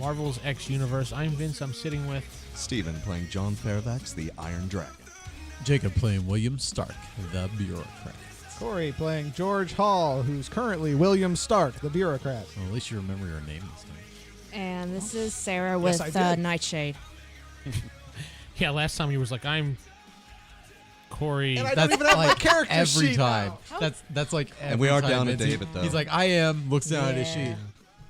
Marvel's X Universe. I'm Vince. I'm sitting with Steven playing John Fairfax, the Iron Dragon. Jacob playing William Stark, the bureaucrat. Corey playing George Hall, who's currently William Stark, the bureaucrat. Well, at least you remember your name this time. And this is Sarah Yes, with I did. Nightshade. Yeah, last time he was like, I'm Corey. And I don't even have my character every sheet time. now. That's like every And we are time down to Vince- David, though. He's like, I am. Looks down at his Yeah. sheet.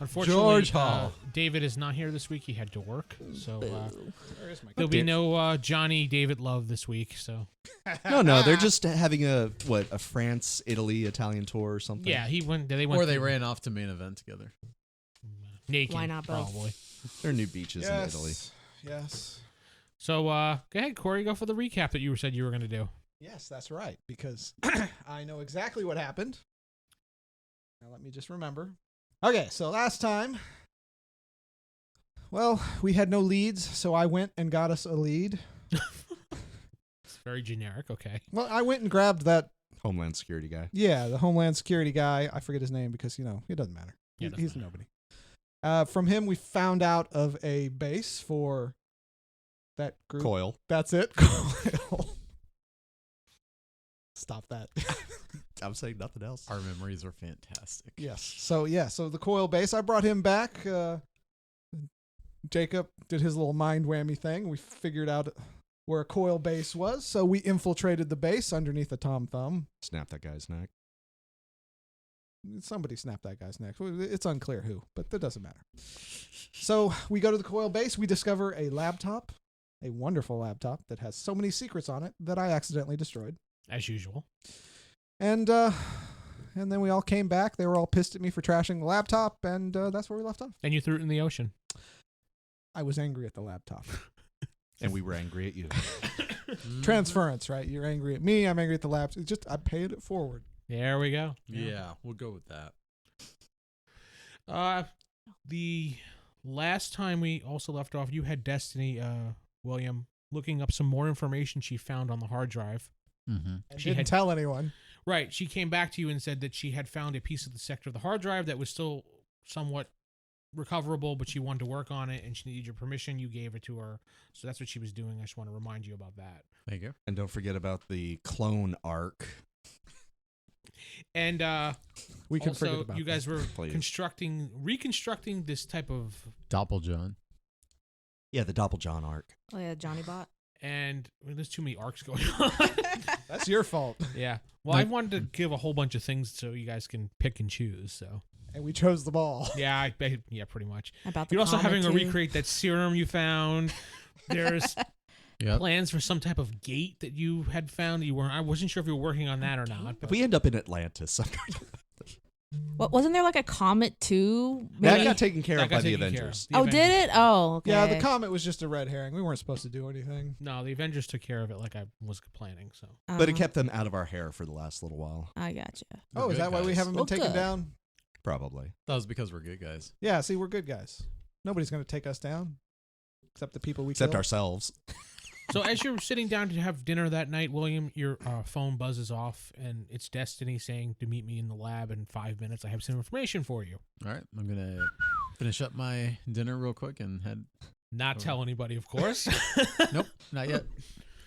Unfortunately, George Hall. David is not here this week. He had to work, so Where is my there'll be no Johnny David love this week. So No, they're just having a France, Italy, Italian tour or something. yeah, he went. They went. Or they to- ran off to main event together. naked. Why not both? Probably. There are new beaches in Italy. Yes. So go ahead, Corey. Go for the recap that you said you were going to do. Yes, that's right, because I know exactly what happened. Now let me just remember. Okay, so last time, well, we had no leads, so I went and got us a lead. It's very generic. Okay. Well, I went and grabbed that, Homeland Security guy. the Homeland Security guy. I forget his name because, it doesn't matter. Yeah, it doesn't He's matter. nobody. From him, we found out of a base for that group. Coil. That's it. Coil. Stop that. I'm saying nothing else. Our memories are fantastic. Yes. So the Coil base. I brought him back. Jacob did his little mind whammy thing. We figured out where a Coil base was, so we infiltrated the base underneath a Tom Thumb. Snap that guy's neck. Somebody snapped that guy's neck. It's unclear who, but that doesn't matter. So we go to the Coil base. We discover a laptop, a wonderful laptop that has so many secrets on it that I accidentally destroyed. As usual. And then we all came back. They were all pissed at me for trashing the laptop, and that's where we left off. And you threw it in the ocean. I was angry at the laptop. And we were angry at you. Transference, right? You're angry at me. I'm angry at the laptop. It's just I paid it forward. There we go. Yeah, we'll go with that. The last time we also left off, you had Destiny, William, looking up some more information she found on the hard drive. Mm-hmm. And She didn't had- tell anyone. Right. She came back to you and said that she had found a piece of the sector of the hard drive that was still somewhat recoverable, but she wanted to work on it and she needed your permission. You gave it to her. So that's what she was doing. I just want to remind you about that. Thank you. And don't forget about the clone arc. And We can forget also, about you guys were Please. reconstructing this type of, Doppeljohn. Yeah, the Doppeljohn arc. Oh, yeah, Johnny Bot. and there's too many arcs going on. That's your fault. Yeah. Well, I wanted to give a whole bunch of things so you guys can pick and choose. So And we chose the ball. yeah, pretty much. About the You're also comet, having to too. recreate that serum you found. There's Yep. plans for some type of gate that you had found. I wasn't sure if you were working on that or not. If But we end up in Atlantis, What, wasn't there like a comet too? that Maybe? got taken care That of got by the taken care of. Avengers. The Oh, Avengers- did it? Oh, okay. Yeah, the comet was just a red herring. We weren't supposed to do anything. No, the Avengers took care of it like I was planning. So But it kept them out of our hair for the last little while. I gotcha. We're Oh, is good that why we guys. haven't been Well, taken good. down? Probably. That was because we're good guys. Yeah, see, we're good guys. Nobody's going to take us down. Except the people we Except kill. ourselves. So as you're sitting down to have dinner that night, William, your phone buzzes off, and it's Destiny saying to meet me in the lab in 5 minutes. I have some information for you. All right, I'm going to finish up my dinner real quick and head. Not Oh. tell anybody, of course. Nope, not yet.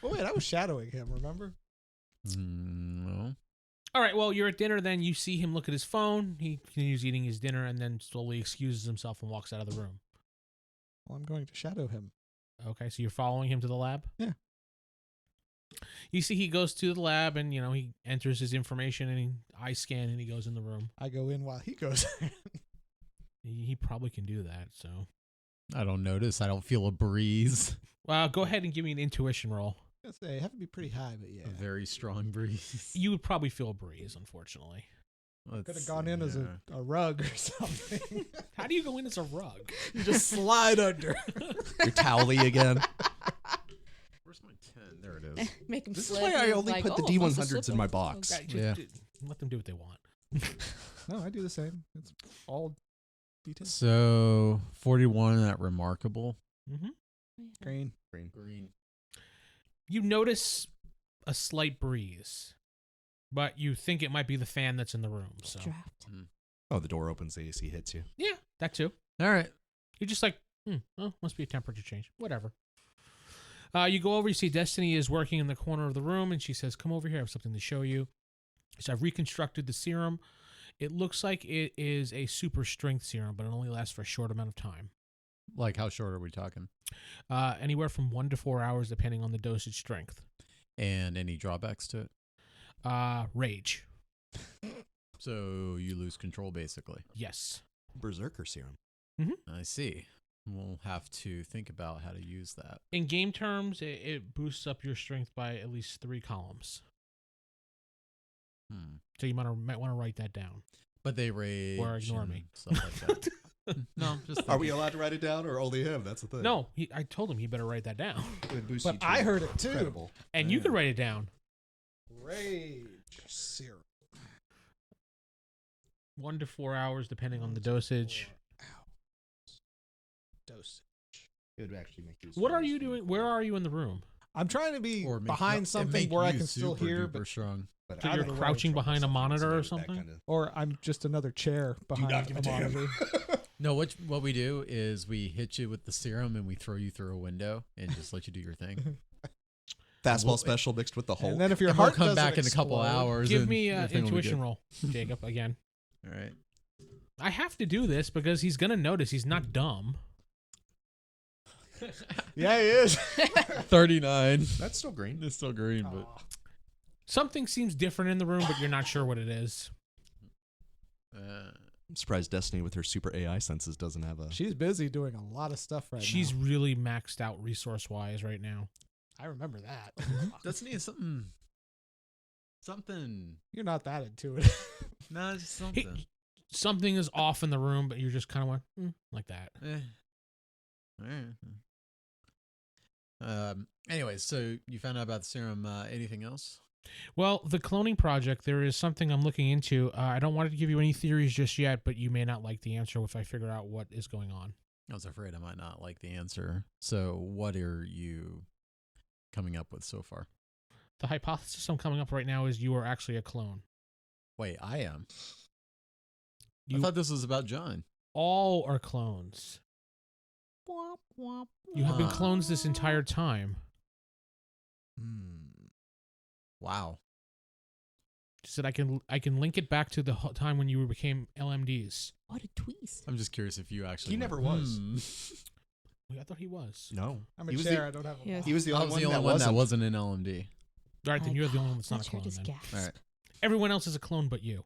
Oh, wait, I was shadowing him, remember? No. All right, well, you're at dinner then. You see him look at his phone. He continues eating his dinner and then slowly excuses himself and walks out of the room. Well, I'm going to shadow him. Okay, so you're following him to the lab? Yeah. You see he goes to the lab and, he enters his information and he eye scan and he goes in the room. I go in while he goes in. He probably can do that, so. I don't notice. I don't feel a breeze. Well, go ahead and give me an intuition roll. I say, have to be pretty high, but yeah. A very strong breeze. You would probably feel a breeze, unfortunately. Could have gone in as a rug or something. How do you go in as a rug? You just slide under. You're towely again. Where's my 10? There it is. Make him This is slip. why I and only like, put the oh, must have D100s slipped in my him. box. Just Yeah. Let them do what they want. No, I do the same. It's all details. So 41 at Remarkable. Mm-hmm. Green. Green. You notice a slight breeze, but you think it might be the fan that's in the room. So Draft. Oh, the door opens, the AC hits you. yeah, that too. All right. You're just like, Oh, must be a temperature change. Whatever. You go over, you see Destiny is working in the corner of the room, and she says, come over here, I have something to show you. So I've reconstructed the serum. It looks like it is a super strength serum, but it only lasts for a short amount of time. Like, how short are we talking? Anywhere from 1 to 4 hours, depending on the dosage strength. And any drawbacks to it? Rage. So you lose control, basically. Yes. Berserker serum. I see. We'll have to think about how to use that. In game terms, it boosts up your strength by at least 3 columns. So you might want to write that down. But they rage Or ignore and me. stuff like that. No, just Are we allowed to write it down, or only him? That's the thing. No, I told him he better write that down. But I heard it too. Incredible. And you could write it down. Rage serum. 1 to 4 hours, depending on the dosage. Dosage. It would actually make you. What are you doing? Where are you in the room? I'm trying to be or make behind it something make where I you can still super hear, duper but strong. But So I you're don't know crouching what behind a trouble monitor or something like that something? or I'm just another chair behind not give a a damn. monitor. No, what we do is we hit you with the serum and we throw you through a window and just let you do your thing. Fastball Well, special mixed with the Hulk. And then if your And we'll heart come doesn't back in a couple explode- hours. Give and me everything will be intuition good. roll, Jacob, again. All right. I have to do this because he's going to notice he's not dumb. Yeah, he is. 39. That's still green. It's still green, but Something seems different in the room, but you're not sure what it is. I'm surprised Destiny, with her super AI senses, doesn't have a. She's busy doing a lot of stuff right She's now. really maxed out resource-wise right now. I remember that. Destiny is something. You're not that intuitive. No, it's just something. Something is off in the room, but you're just kind of went, like that. All right. Anyways, so you found out about the serum. Anything else? Well, the cloning project, there is something I'm looking into. I don't want to give you any theories just yet, but you may not like the answer if I figure out what is going on. I was afraid I might not like the answer. So, what are you coming up with so far? The hypothesis I'm coming up right now is you are actually a clone. Wait, I am. I You thought this was about John. all are clones. You have been clones this entire time. Wow. She said I can link it back to the time when you became LMDs. What a twist. I'm just curious if you actually. He never was. I thought he was. No, I'm a He was chair. the- I don't have a Yes. he was the I only was one the only that one wasn't. that wasn't in LMD. All right, then you're the only one that's not a That clone. chair just Then. gasped. All right. Everyone else is a clone but you.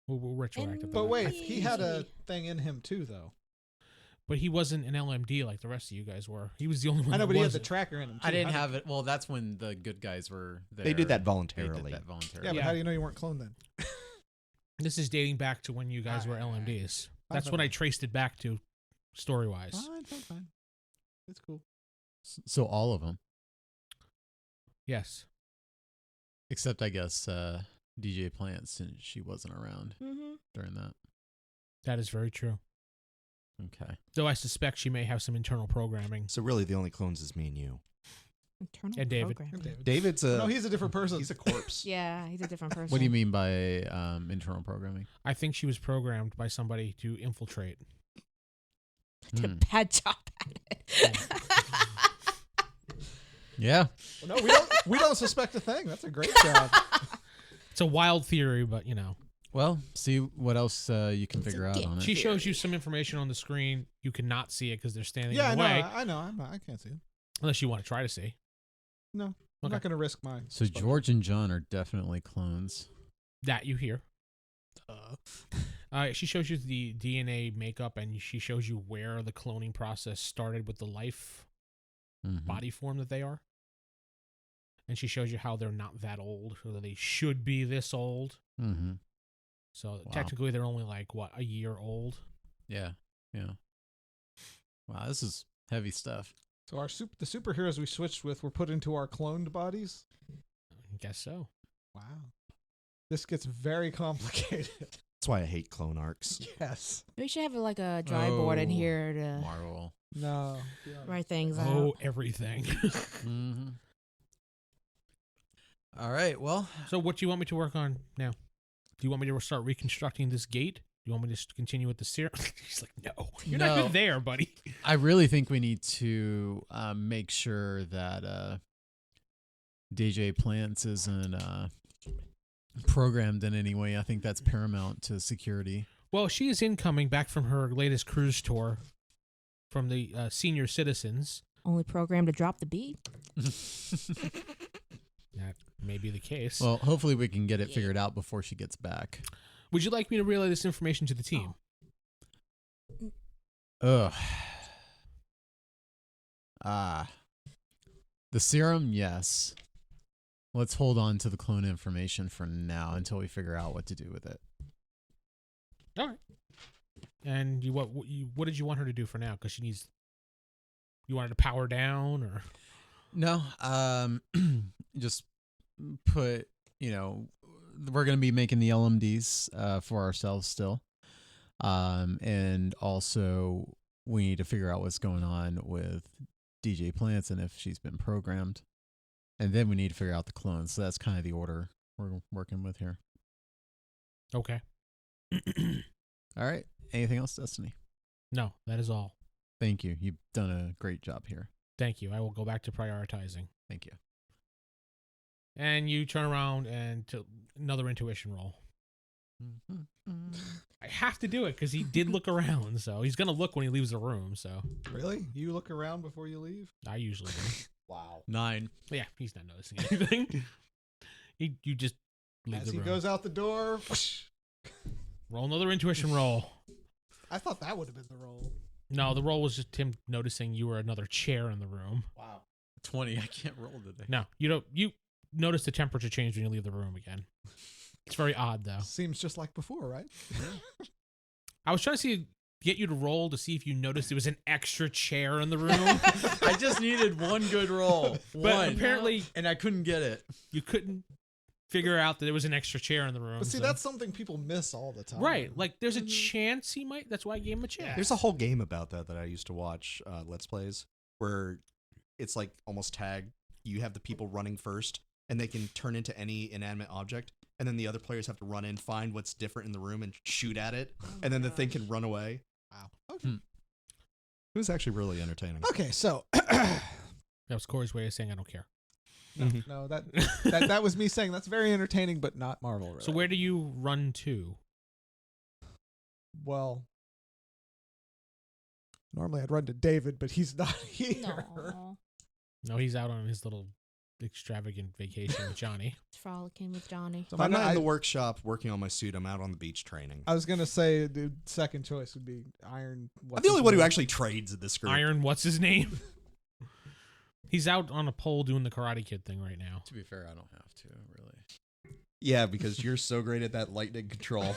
We'll retroactive. But that. wait, he had a thing in him too, though. But he wasn't an LMD like the rest of you guys were. He was the only one. I know, that but he had the wasn't. tracker in him. Too. I didn't How have it. Well, that's when the good guys were there. They did that They voluntarily. did that voluntarily. Yeah, but Yeah. how do you know you weren't cloned then? This is dating back to when you guys were Alright. LMDs. Fine, That's fine, what I fine. traced it back to, story wise. Fine. It's cool. So all of them, Yes. except I guess DJ Plant, since she wasn't around Mm-hmm. during that. That is very true. Okay. Though I suspect she may have some internal programming. So really, the only clones is me and you. Internal And David. program. And David. David's a. No, he's a different person. He's a corpse. Yeah, he's a different person. What do you mean by internal programming? I think she was programmed by somebody to infiltrate. Did a Hmm. bad job at it. Yeah. No, we don't suspect a thing. That's a great job. It's a wild theory, but you know. Well, see what else you can It's a figure out dick. on it. She shows you some information on the screen. You cannot see it because they're standing Yeah, I in know. the way. I know. I can't see it. Unless you want to try to see. No, I'm Okay. not going to risk mine. So George and John are definitely clones. That you hear. She shows you the DNA makeup and she shows you where the cloning process started with the life Mhm. body form that they are. And she shows you how they're not that old, or that they should be this old. Mhm. So Wow. technically they're only like, what, a year old? Yeah. Yeah. Wow, this is heavy stuff. So the superheroes we switched with were put into our cloned bodies. I guess so. Wow. This gets very complicated. That's why I hate clone arcs. Yes. We should have like a dry board in Oh, here to Marvel. No. write things Oh, out. everything. Mm-hmm. All right. Well, So what do you want me to work on now? Do you want me to start reconstructing this gate? You want me to just continue with the serum? He's like, no, you're No. not even there, buddy. I really think we need to make sure that DJ Plants isn't programmed in any way. I think that's paramount to security. Well, she is incoming back from her latest cruise tour from the senior citizens. Only programmed to drop the beat. That may be the case. Well, hopefully we can get it figured out before she gets back. Would you like me to relay this information to the team? Ugh. The serum, yes. Let's hold on to the clone information for now until we figure out what to do with it. All right. And what did you want her to do for now? Because she needs. You wanted to power down, or No, just put. We're gonna be making the LMDs for ourselves still, and also we need to figure out what's going on with DJ Plants and if she's been programmed, and then we need to figure out the clones. So that's kind of the order we're working with here. okay? All right. Anything else, Destiny? No, that is all. Thank you. You've done a great job here. Thank you. I will go back to prioritizing. Thank you. And you turn around and to another intuition roll. I have to do it because he did look around, so he's gonna look when he leaves the room. So Really? You look around before you leave? I usually do. Wow. 9. Yeah, he's not noticing anything. You just leave As the he room. goes out the door, whoosh. Roll another intuition roll. I thought that would have been the roll. No, the roll was just him noticing you were another chair in the room. Wow. 20. I can't roll today. No, you don't. You notice the temperature change when you leave the room again. It's very odd, though. Seems just like before, right? I was trying to get you to roll to see if you noticed there was an extra chair in the room, I just needed one good roll. but One. apparently And I couldn't get it. you couldn't figure out that there was an extra chair in the room. But see, so- that's something people miss all the time. right. Like, there's a chance he might. That's why I gave him a chance. There's a whole game about that I used to watch, Let's Plays, where it's like almost tag. You have the people running first, and they can turn into any inanimate object, and then the other players have to run in, find what's different in the room, and shoot at it, and then the thing can run away. Wow. Okay. It was actually really entertaining. Okay, so That was Corey's way of saying I don't care. no, that was me saying that's very entertaining, but not Marvel related. So where do you run to? Well, normally I'd run to David, but he's not here. No. No, he's out on his little extravagant vacation with Johnny. Frolicking with Johnny. So If I'm not in the I workshop working on my suit, I'm out on the beach training. was gonna say the second choice would be Iron. I'm the only one who actually trades in this group. Iron, what's his name? He's out on a pole doing the Karate Kid thing right now. To be fair, I don't have to, really. Yeah, because you're so great at that lightning control.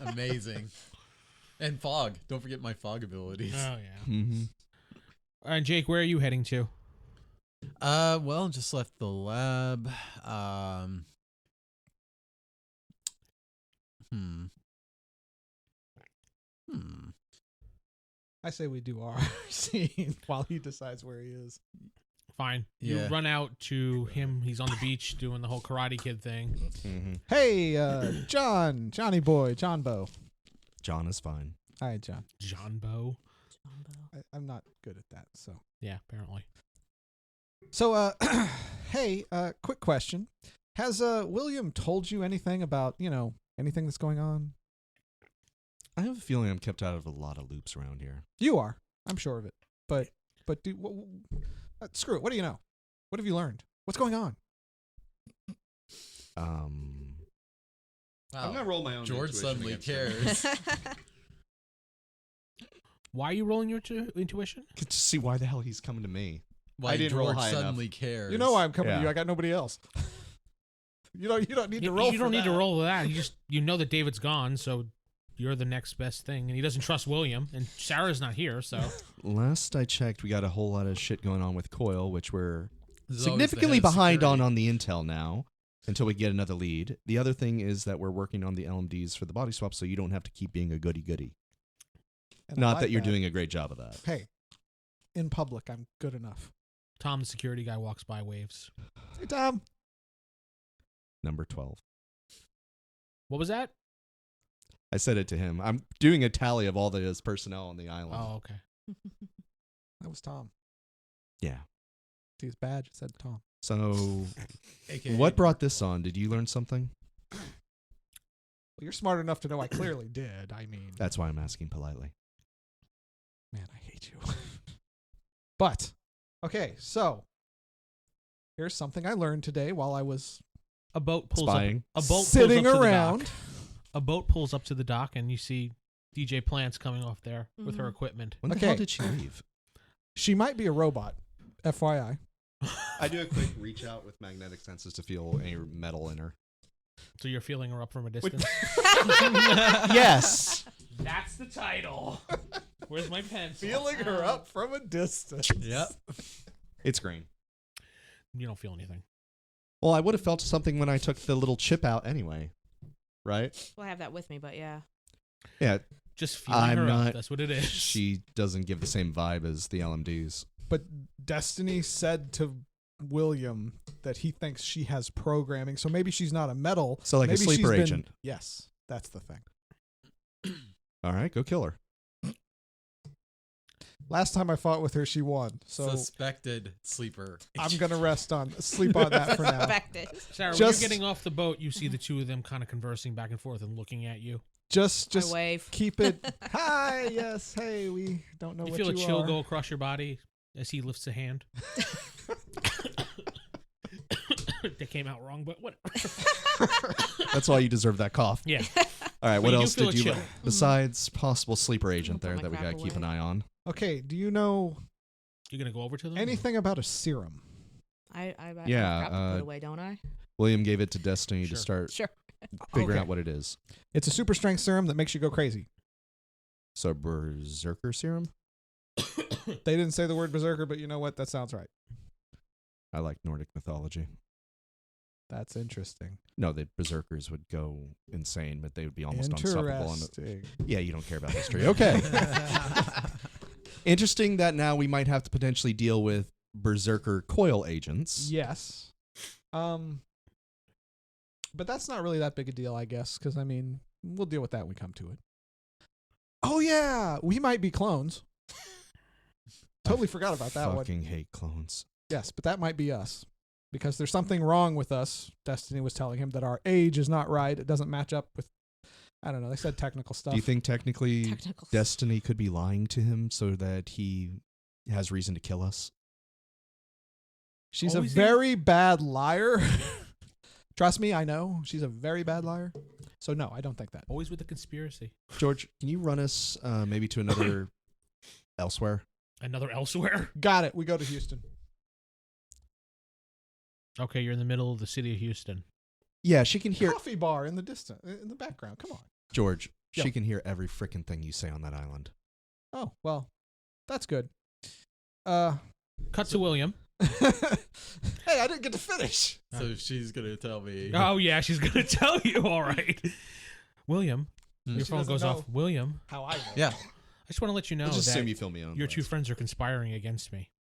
Amazing. And fog. Don't forget my fog abilities. Oh yeah. Mm-hmm. And Jake, where are you heading to? Well, just left the lab. I say we do our scene while he decides where he is. Fine. You Yeah. run out to him. He's on the beach doing the whole Karate Kid thing. Mm-hmm. Hey, Johnny boy, John Bow. John is fine. Hi, John. John Bow. I'm not good at that, so. Yeah, apparently. So, hey, quick question. Has William told you anything about, anything that's going on? I have a feeling I'm kept out of a lot of loops around here. You are. I'm sure of it. But screw it. What do you know? What have you learned? What's going on? Wow. I'm gonna roll my own. George intuition suddenly against him. cares. Why are you rolling your intuition? Get to see why the hell he's coming to me. Why I didn't roll George high enough. suddenly cares. You know why I'm coming to Yeah. you. I got nobody else. You don't need to roll. You for don't need to that. roll that. You know that David's gone, so you're the next best thing. And he doesn't trust William, and Sarah's not here, so Last I checked, we got a whole lot of shit going on with Coil, which we're This is always the significantly head of behind security. on the intel now until we get another lead. The other thing is that we're working on the LMDs for the body swap, so you don't have to keep being a goody-goody. And I Not like that you're doing a great job of that. Hey, in public, I'm good enough. Tom, the security guy, walks by, waves. Hey, Tom. Number 12. What was that? I said it to him. I'm doing a tally of all the personnel on the island. Oh, okay. That was Tom. Yeah. See his badge. It said Tom. So, AKA what brought this on? Did you learn something? Well, you're smart enough to know I clearly did. I mean, That's why I'm asking politely. man, I hate you. But, okay, so here's something I learned today while I was A boat pulls Spying. up. A boat sitting pulls up around. To the dock. A boat pulls up to the dock, and you see DJ Plants coming off there with her Mhm. equipment. When the Okay. hell did she leave? She might be a robot, FYI. I do a quick reach out with magnetic senses to feel any metal in her. So you're feeling her up from a distance. Yes. That's the title. Where's my pencil? Feeling her up from a distance. Yep. It's green. You don't feel anything. Well, I would have felt something when I took the little chip out anyway. Right? Well, I have that with me, but yeah. Yeah. Just feeling I'm her not- up. That's what it is. She doesn't give the same vibe as the LMDs. But Destiny said to William that he thinks she has programming, so maybe she's not a metal. So like a Maybe she's sleeper been- agent. Yes, that's the thing. All right, go kill her. Last time I fought with her, she won. So Suspected sleeper. I'm gonna sleep on that for now. Suspected. Sarah, when Just- you're getting off the boat, you see the two of them kind of conversing back and forth and looking at you. Just I wave. keep it. Hi, yes, hey, we don't know You what feel you a chill are. go across your body as he lifts a hand. That came out wrong, but whatever. That's why you deserve that cough. Yeah. All right, But what you do else feel did a you chill. besides possible sleeper agent put there my that we crap got to keep an away. eye on? Okay, do you know You're going to go over to them? anything about a serum? I Yeah, have crap to put away, don't I? William gave it to Destiny to Sure. start Sure. figuring Okay. out what it is. It's a super strength serum that makes you go crazy. So berserker serum? They didn't say the word berserker, but you know what? That sounds right. I like Nordic mythology. That's interesting. No, the berserkers would go insane, but they would be almost unstoppable. Interesting. Yeah, you don't care about history. Okay. Interesting that now we might have to potentially deal with berserker coil agents. Yes. But that's not really that big a deal, I guess, because I mean, we'll deal with that when we come to it. Oh yeah, we might be clones. Totally forgot about that one. Fucking hate clones. Yes, but that might be us. Because there's something wrong with us. Destiny was telling him that our age is not right. It doesn't match up with, I don't know, they said technical stuff. Do you think technically Technical. Destiny could be lying to him so that he has reason to kill us? She's Always a very bad liar. Trust me, I know. She's a very bad liar. So no, I don't think that. Always with the conspiracy. George, can you run us maybe to another elsewhere? Another elsewhere. Got it. We go to Houston. Okay, you're in the middle of the city of Houston. Yeah, she can hear Coffee bar in the distance, in the background. Come on. George. Yeah. She can hear every freaking thing you say on that island. Oh, well, that's good. Cut to William. Hey, I didn't get to finish. So she's gonna tell me. Oh, yeah, she's going to tell you. All right. William, your She phone doesn't goes know. off. William, How I know. Yeah. I just want to let you know Let's just that assume you fill me on. your two friends are conspiring against me.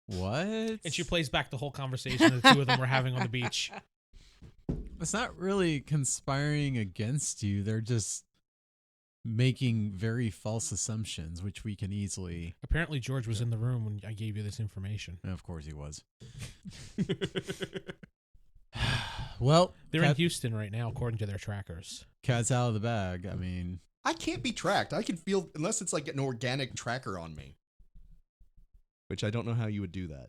What? And she plays back the whole conversation the two of them were having on the beach. It's not really conspiring against you. They're just making very false assumptions, which we can easily. Apparently, George was in the room when I gave you this information. And of course, he was. Well, They're in Houston right now, according to their trackers. cat's out of the bag. I mean, I can't be tracked. I can feel unless it's like an organic tracker on me. Which I don't know how you would do that.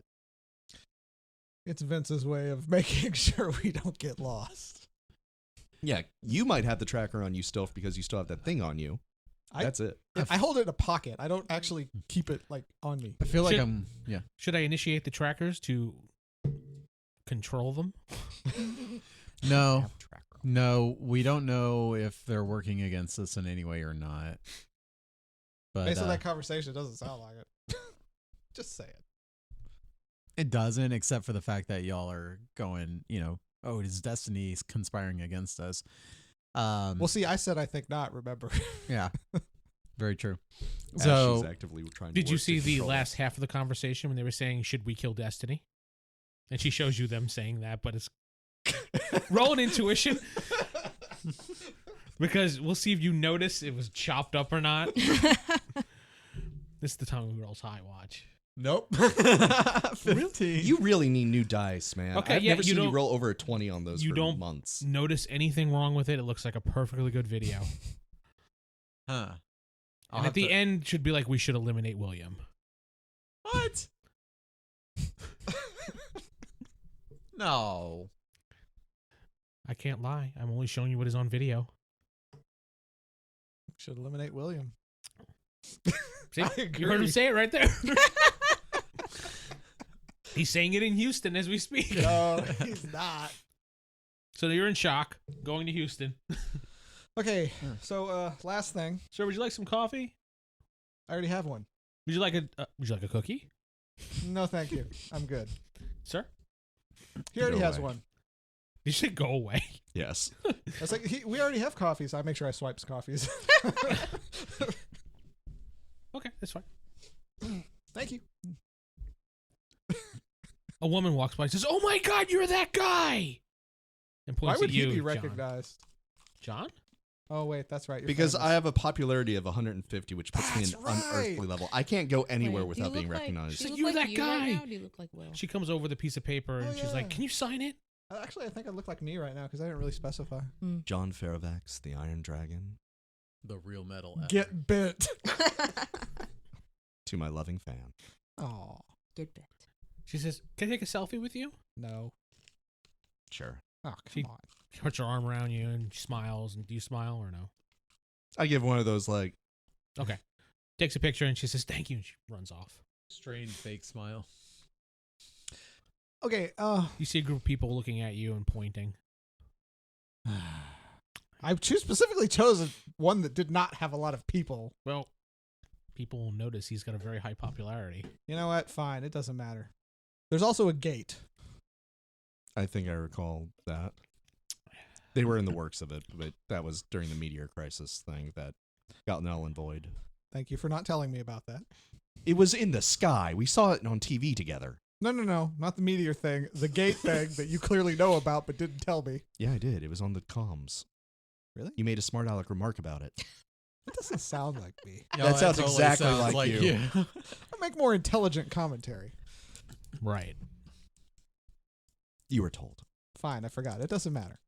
It's Vince's way of making sure we don't get lost. Yeah, you might have the tracker on you still because you still have that thing on you. That's it. I hold it in a pocket. I don't actually keep it like on me. I feel like Should- yeah. Should I initiate the trackers to control them? No, Have a tracker on. no, we don't know if they're working against us in any way or not. But Based on that conversation, it doesn't sound like it. Just say it. it doesn't, except for the fact that y'all are going, oh, it is Destiny conspiring against us. Well, see, I said I think not, remember? Yeah, very true. As So she's actively trying to Did you work to see the control last half of the conversation when they were saying, should we kill Destiny? And she shows you them saying that, but it's roll an intuition. Because we'll see if you notice it was chopped up or not. This is the Tongue Girls High watch. Nope. 15. You really need new dice, man. Okay, I've yeah, never you seen you don't- roll over a 20 on those you for don't- months. Notice anything wrong with it? It looks like a perfectly good video. Huh. And at the end should be like, we should eliminate William. What? No. I can't lie. I'm only showing you what is on video. Should eliminate William. See? I You heard him agree. say it right there. He's saying it in Houston as we speak. No, he's not. So you're in shock, going to Houston. Okay, so last thing. Sir, would you like some coffee? I already have one. Would you like a cookie? No, thank you. I'm good. Sir? He already Go has away. one. You should go away. Yes. I was like, we already have coffees. I make sure I swipes coffees. Okay, that's fine. Thank you. A woman walks by and says, "Oh my God, you're that guy!" And Why points would at you, he be John. recognized? John? Oh wait, that's right. You're Because famous. I have a popularity of 150, which puts me in That's an unearthly right. level. I can't go anywhere Wait, do you without being look like- recognized. do you She's like, look "You're like that you right guy." now, or do you look like Will? She comes over with a piece of paper and Oh, she's yeah. like, "Can you sign it?" Actually, I think I look like me right now because I didn't really specify. John Fairfax, the Iron Dragon, The real metal. Ever. Get bit. to my loving fan. Oh Get bit. She says, "Can I take a selfie with you?" no. Sure. Oh She- come on. She puts her arm around you and she smiles. And do you smile or no? I give one of those, like, Okay. Takes a picture and she says, "Thank you," and she runs off. Strained fake smile. Okay. You see a group of people looking at you and pointing. I specifically chose one that did not have a lot of people. Well, people will notice he's got a very high popularity. You know what? Fine. It doesn't matter. There's also a gate. I think I recall that. They were in the works of it, but that was during the meteor crisis thing that got null and void. Thank you for not telling me about that. It was in the sky. We saw it on TV together. No, not the meteor thing. The gate thing that you clearly know about but didn't tell me. Yeah, I did. It was on the comms. Really? You made a smart aleck remark about it. That doesn't sound like me. That sounds exactly like you. I make more intelligent commentary. Right. You were told. Fine, I forgot. It doesn't matter.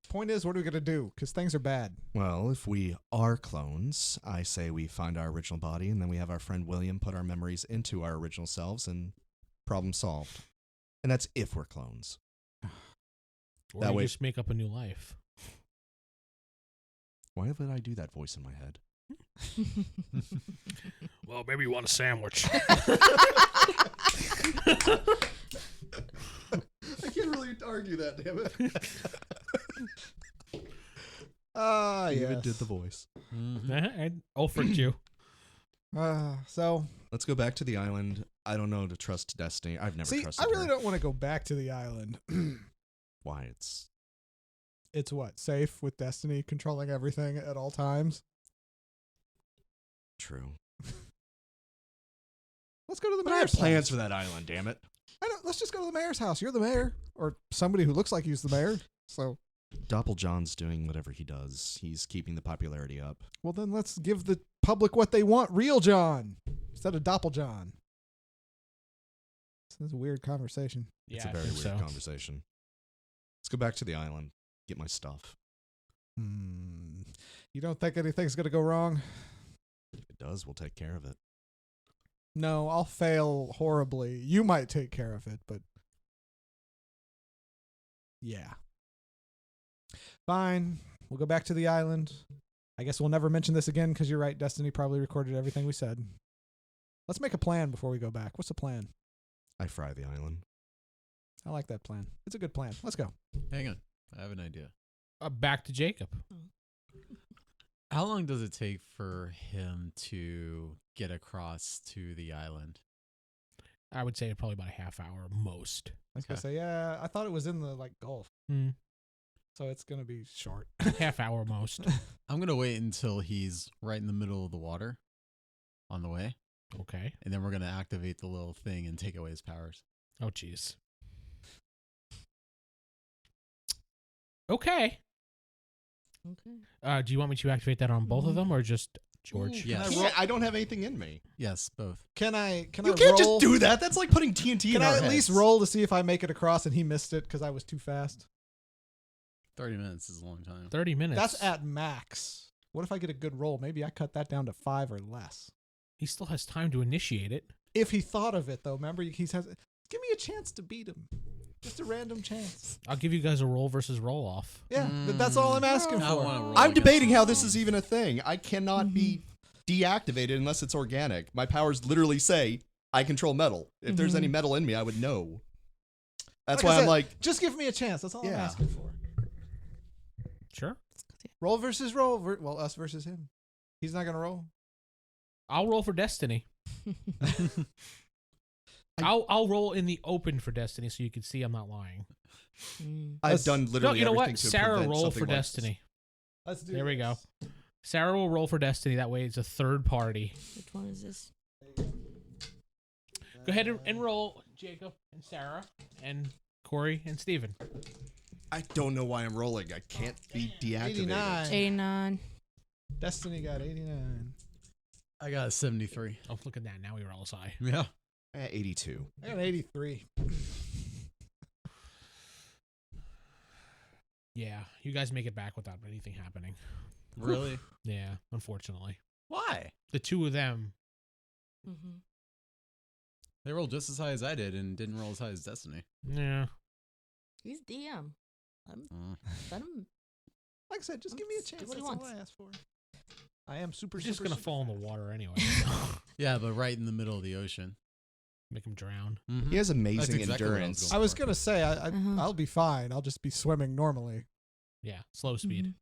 Point is, what are we going to do? Because things are bad. Well, if we are clones, I say we find our original body and then we have our friend William put our memories into our original selves and problem solved. And that's if we're clones. Or That you way- just make up a new life. Why would I do that voice in my head? Well, maybe you want a sandwich. I can't really argue that, damn it. Yes. David did the voice. I offered you. So, Let's go back to the island. I don't know to trust Destiny. I've never see, trusted I really her. don't want to go back to the island. Why? It's It's what? Safe with Destiny controlling everything at all times? true. Let's go to the But I have mayor's plans house. for that island, damn it. I don't, let's just go to the mayor's house. You're the mayor. Or somebody who looks like he's the mayor. So, Doppeljohn's doing whatever he does. He's keeping the popularity up. well, then let's give the public what they want. Real John. Instead of Doppeljohn. This is a weird conversation. It's Yeah, a I very think weird so. conversation. Let's go back to the island. Get my stuff. You don't think anything's going to go wrong? If it does, we'll take care of it. No, I'll fail horribly. You might take care of it, but yeah. Fine. We'll go back to the island. I guess we'll never mention this again because you're right. Destiny probably recorded everything we said. Let's make a plan before we go back. What's the plan? I fry the island. I like that plan. It's a good plan. Let's go. Hang on. I have an idea. Back to Jacob. How long does it take for him to get across to the island? I would say probably about a half hour most. I was going to say, yeah, I thought it was in the Gulf. Hmm. So it's going to be short. Half hour most. I'm going to wait until he's right in the middle of the water on the way, Okay. and then we're going to activate the little thing and take away his powers. Oh, jeez. Okay. Okay. Do you want me to activate that on both of them or just George? Yeah. Yes. I don't have anything in me. Yes, both. Can I You roll? can't just do that. That's like putting TNT Can in I our at least heads. roll to see if I make it across and he missed it because I was too fast? 30 minutes is a long time. 30 minutes. That's at max. What if I get a good roll? Maybe I cut that down to 5 or less. He still has time to initiate it. If he thought of it, though, remember, he says, give me a chance to beat him. Just a random chance. I'll give you guys a roll versus roll off. Yeah, that's all I'm asking I for. wanna roll I'm against debating how him. this is even a thing. I cannot be deactivated unless it's organic. My powers literally say I control metal. If there's any metal in me, I would know. That's Like I why I'm said, like, just give me a chance. That's all I'm Yeah. asking for. Sure. Roll versus roll. Well, us versus him. He's not gonna roll. I'll roll for Destiny. I'll roll in the open for Destiny so you can see I'm not lying. I've done No, literally you know everything what? to Sarah, prevent roll something for like this. Destiny. Let's do. There we go. this. Sarah will roll for Destiny. That way it's a third party. Which one is this? Go ahead and roll, Jacob and Sarah and Corey and Steven. I don't know why I'm rolling. I can't be deactivated. 89. 89. Destiny got 89. I got a 73. Oh, look at that. Now we roll a high. Yeah. 82. I got 83. Yeah, you guys make it back without anything happening. Really? Yeah, unfortunately. Why? The two of them. Mm-hmm. They rolled just as high as I did and didn't roll as high as Destiny. Yeah. He's DM. Let him. Like I said, just give me a chance. Do what That's he all wants. I asked for. I am super. He's just super, going to super fall in the fast. water anyway. Yeah, but right in the middle of the ocean. Make him drown. Mm-hmm. He has amazing exactly what I was endurance. going I was for. gonna say Uh-huh. I'll be fine. I'll just be swimming normally. Yeah, slow speed.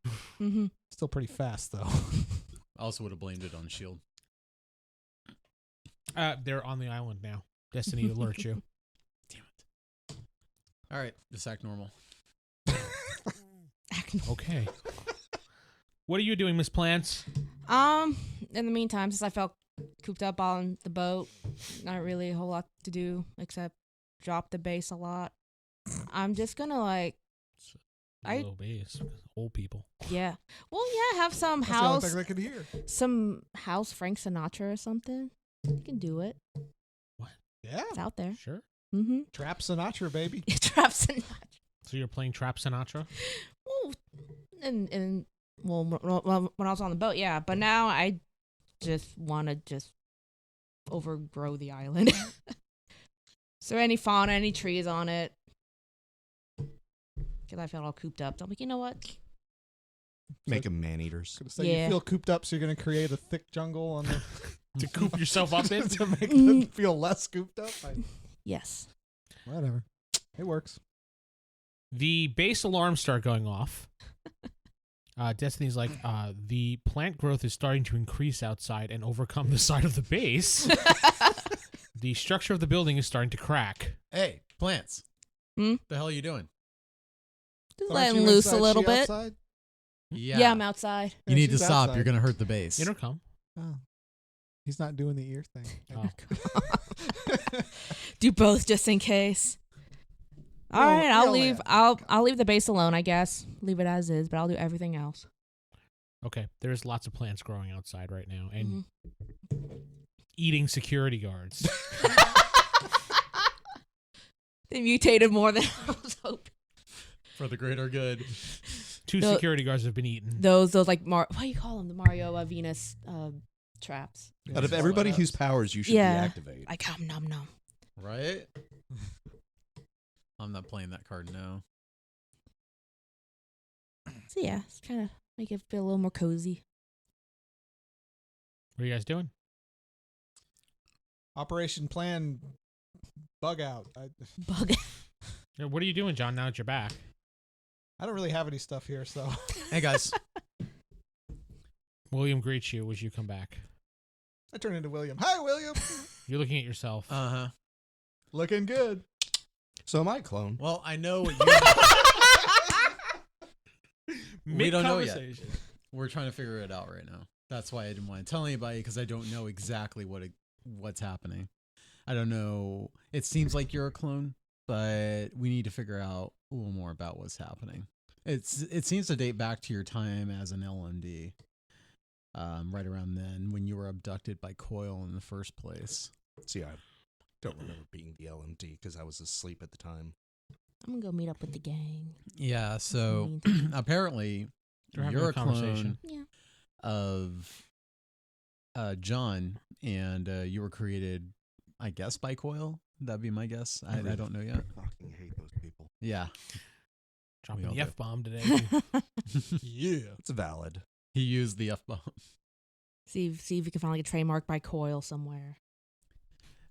Mm-hmm. Still pretty fast though. I also would have blamed it on Shield. They're on the island now. Destiny alerts you. All right, just act normal. Okay. What are you doing, Miss Plants? In the meantime, since I felt cooped up on the boat, not really a whole lot to do except drop the base a lot. I'm just gonna Low base. Old people. yeah. Well, yeah, have some That's the only house, thing I could hear. some house Frank Sinatra or something. You can do it. Yeah, It's out there. Sure. Mm-hmm. Trap Sinatra, baby. Trap Sinatra. So you're playing Trap Sinatra? Well, and well, when I was on the boat, yeah. But now I just want to just overgrow the island. Is there any fauna, any trees on it? Because I felt all cooped up. So I'm like, you know what? Make them man-eaters. Gonna say Yeah. you feel cooped up, so you're gonna create a thick jungle on the To coop yourself up in? to make them feel less cooped up. Yes. Whatever, it works. The base alarms start going off. Destiny's like, the plant growth is starting to increase outside and overcome the side of the base. The structure of the building is starting to crack. Hey, plants. Hmm? The hell are you doing? Just Aren't letting you loose inside, a little she bit. outside? Yeah, I'm outside. You Yeah, need to she's stop. outside. You're going to hurt the base. Intercom. Oh. He's not doing the ear thing. Oh. Do both just in case. All No, right, I'll no, leave. yeah. I'll leave the base alone, I guess. Leave it as is, but I'll do everything else. Okay, there's lots of plants growing outside right now and Mhm. eating security guards. They mutated more than I was hoping. For the greater good. Two No. security guards have been eaten. Those like what do you call them? The Mario Venus traps. Yeah, Out of she's everybody like whose powers you should Yeah. deactivate. Like nom nom. Right? I'm not playing that card now. So yeah, it's kind of make it feel a little more cozy. What are you guys doing? Operation Plan bug out. Bug. Yeah, what are you doing, John, now that you're back? I don't really have any stuff here, so Hey, guys. William greets you as you come back. I turn into William. Hi, William. You're looking at yourself. Uh-huh. Looking good. So am I, clone. Well, I know what you... we don't know yet. Mid-conversation. We're trying to figure it out right now. That's why I didn't want to tell anybody, because I don't know exactly what's happening. I don't know. It seems like you're a clone, but we need to figure out a little more about what's happening. It seems to date back to your time as an LMD. Right around then when you were abducted by Coil in the first place. See, I don't remember being the LMD because I was asleep at the time. I'm gonna go meet up with the gang. Yeah, so apparently They're having you're a a conversation. clone of John, and you were created, I guess, by Coil. That'd be my guess. I don't know yet. I fucking hate those people. Yeah. Dropping all the do. F-bomb today. Yeah. It's valid. He used the F-bomb. See if you can finally get trademarked by Coil somewhere.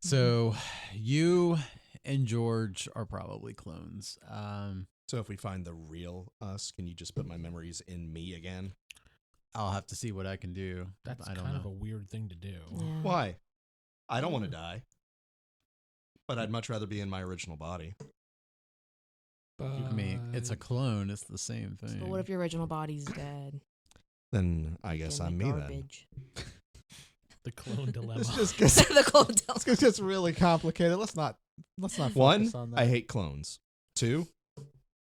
So you and George are probably clones. So if we find the real us, can you just put my memories in me again? I'll have to see what I can do. That's I don't kind know. of a weird thing to do. Yeah. Why? I don't want to die. But I'd much rather be in my original body. I mean, it's a clone. It's the same thing. But what if your original body's dead? Then I guess Then I'm like me then. garbage. The clone dilemma. This just gets The Coil dilemma. this gets really complicated. Let's not focus One, on that. I hate clones. Two,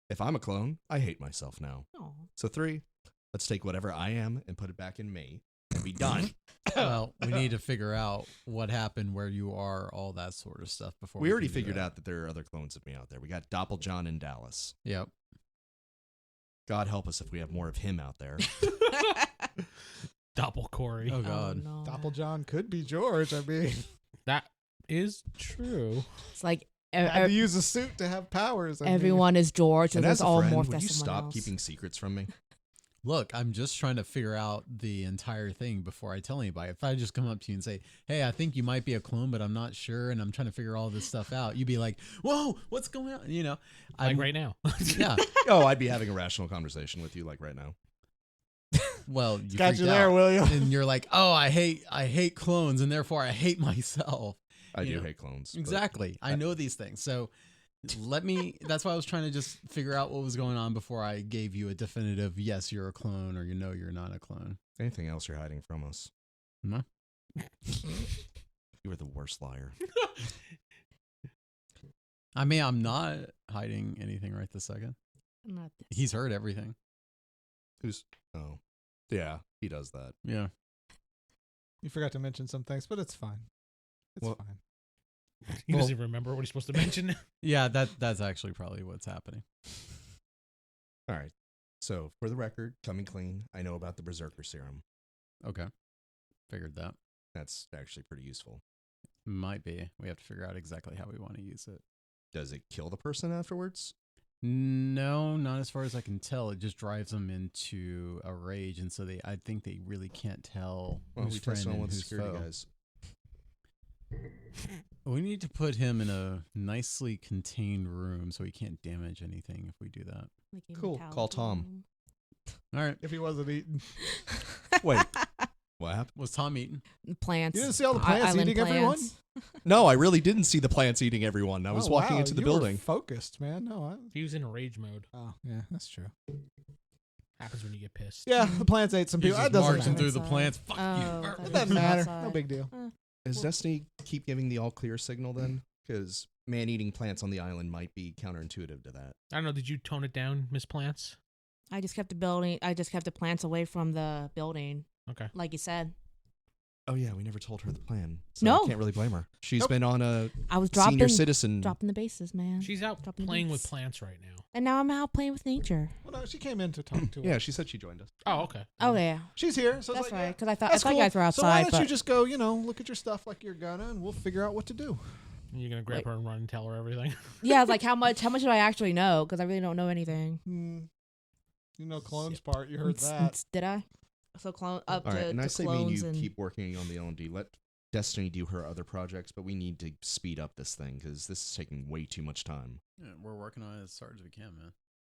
if I'm a clone, I hate myself now. Aw. So three, let's take whatever I am and put it back in me and be done. Well, we need to figure out what happened, where you are, all that sort of stuff before We already can do figured that. out that there are other clones of me out there. We got Doppeljohn in Dallas. Yep. God help us if we have more of him out there. Doppelcorey. Oh God. no. Doppeljohn could be George. I mean, That is true. It's like had to use a suit to have powers. I mean, everyone is George, And and as it's a all friend, morphed would as you someone stop else. keeping secrets from me? Look, I'm just trying to figure out the entire thing before I tell anybody. If I just come up to you and say, "Hey, I think you might be a clone, but I'm not sure, and I'm trying to figure all this stuff out," you'd be like, "Whoa, what's going on?" You know, Like right now. Yeah. Oh, I'd be having a rational conversation with you like right now. Well, you got freaked you there, out, William. and you're like, "Oh, I hate clones, and therefore I hate myself." I You do know, hate clones. but Exactly. I know these things. So that's why I was trying to just figure out what was going on before I gave you a definitive yes, you're a clone, or you're not a clone. Anything else you're hiding from us? No. You are the worst liar. I mean, I'm not hiding anything right this second. Not this. He's heard everything. Who's? Oh, yeah, he does that. Yeah. You forgot to mention some things, but it's fine. It's Well- fine. He doesn't even remember what he's supposed to mention. Yeah, that's actually probably what's happening. All right. So for the record, coming clean, I know about the Berserker serum. Okay. Figured that. That's actually pretty useful. Might be. We have to figure out exactly how we want to use it. Does it kill the person afterwards? No, not as far as I can tell. It just drives them into a rage, and so I think they really can't tell Well, who's we friend tested on and one of the who's security foe. guys. We need to put him in a nicely contained room so he can't damage anything if we do that. Like a Cool. metallic Call Tom. room. All right. If he wasn't eating, Wait, what happened? Was Tom eaten? Plants. you didn't see all the plants island eating everyone. plants. No, I really didn't see the plants eating everyone. I was Oh, walking wow, into the you were building. focused, man. No, He was in rage mode. oh yeah, that's true. Happens when you get pissed. Yeah, the plants ate some He's people. just That doesn't marching matter. through the plants. Fuck Oh, you. that It doesn't was matter. outside. No big deal. Does Well- Destiny keep giving the all clear signal then? Because man-eating plants on the island might be counterintuitive to that. I don't know. Did you tone it down, Miss Plants? I just kept the building. I just kept the plants away from the building, Okay. like you said. Oh yeah, we never told her the plan. So No. I can't really blame her. She's Nope. been on a I was senior citizen. dropping the bases, man. She's out Dropping the playing with beats. plants right now. And now I'm out playing with nature. Well, no, she came in to talk to her. Yeah, she said she joined us. Oh, okay. Oh yeah, She's here. So that's it's like, right. yeah, Because I thought that's you guys were So why outside, don't but you just go, look at your stuff like you're gonna, and we'll figure out what to do. You're gonna grab Like- her and run and tell her everything. yeah, I was like how much do I actually know? Because I really don't know anything. You know, clones part. You heard that. Did I? So clone up All right, to, and to I say me and clones you and keep working on the L&D. Let Destiny do her other projects, but we need to speed up this thing because this is taking way too much time. Yeah, we're working on it as hard as we can, man.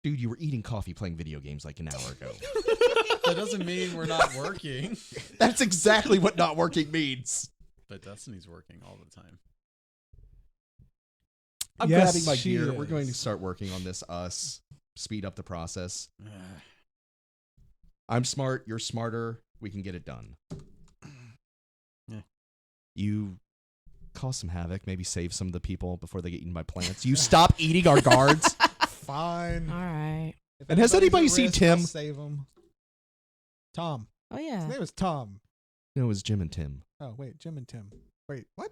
Dude, you were eating coffee playing video games like an hour ago. That doesn't mean we're not working. That's exactly what not working means. But Destiny's working all the time. I'm Yes, grabbing my she gear. We're going to is. start working on this speed up the process. I'm smart, you're smarter, we can get it done. Yeah. You cause some havoc, maybe save some of the people before they get eaten by plants. You stop eating our guards. Fine. all right. If And has anybody's anybody at seen risk, I'll Tim? Save him. Tom. Oh His yeah. name is Tom. No, it was Jim and Tim. Oh wait, Jim and Tim. Wait, what?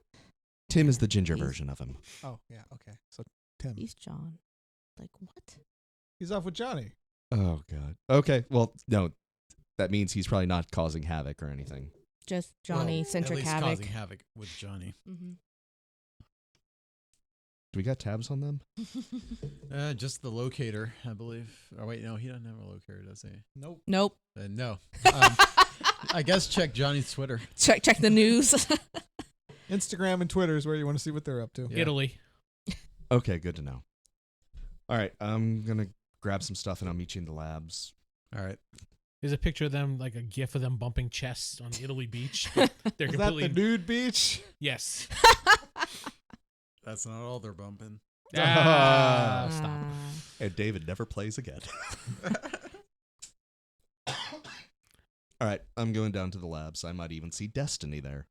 Tim is the ginger He's- version of him. Oh yeah, okay. So Tim. He's John. Like what? He's off with Johnny. Oh God. Okay. Well, no, that means he's probably not causing havoc or anything. Just Johnny Well, centric at least havoc. causing havoc with Johnny. Mm-hmm. Do we got tabs on them? Just the locator, I believe. Oh wait, no, he doesn't have a locator, does he? Nope. Nope. No. I guess check Johnny's Twitter. Check the news. Instagram and Twitter is where you want to see what they're up to. Yeah. Italy. Okay, good to know. All right, I'm gonna grab some stuff and I'll meet you in the labs. All right. There's a picture of them, like a gif of them bumping chests on Italy Beach. They're Is that completely the nude beach? yes. That's not all they're bumping. Stop. And David never plays again. All right, I'm going down to the labs. I might even see Destiny there.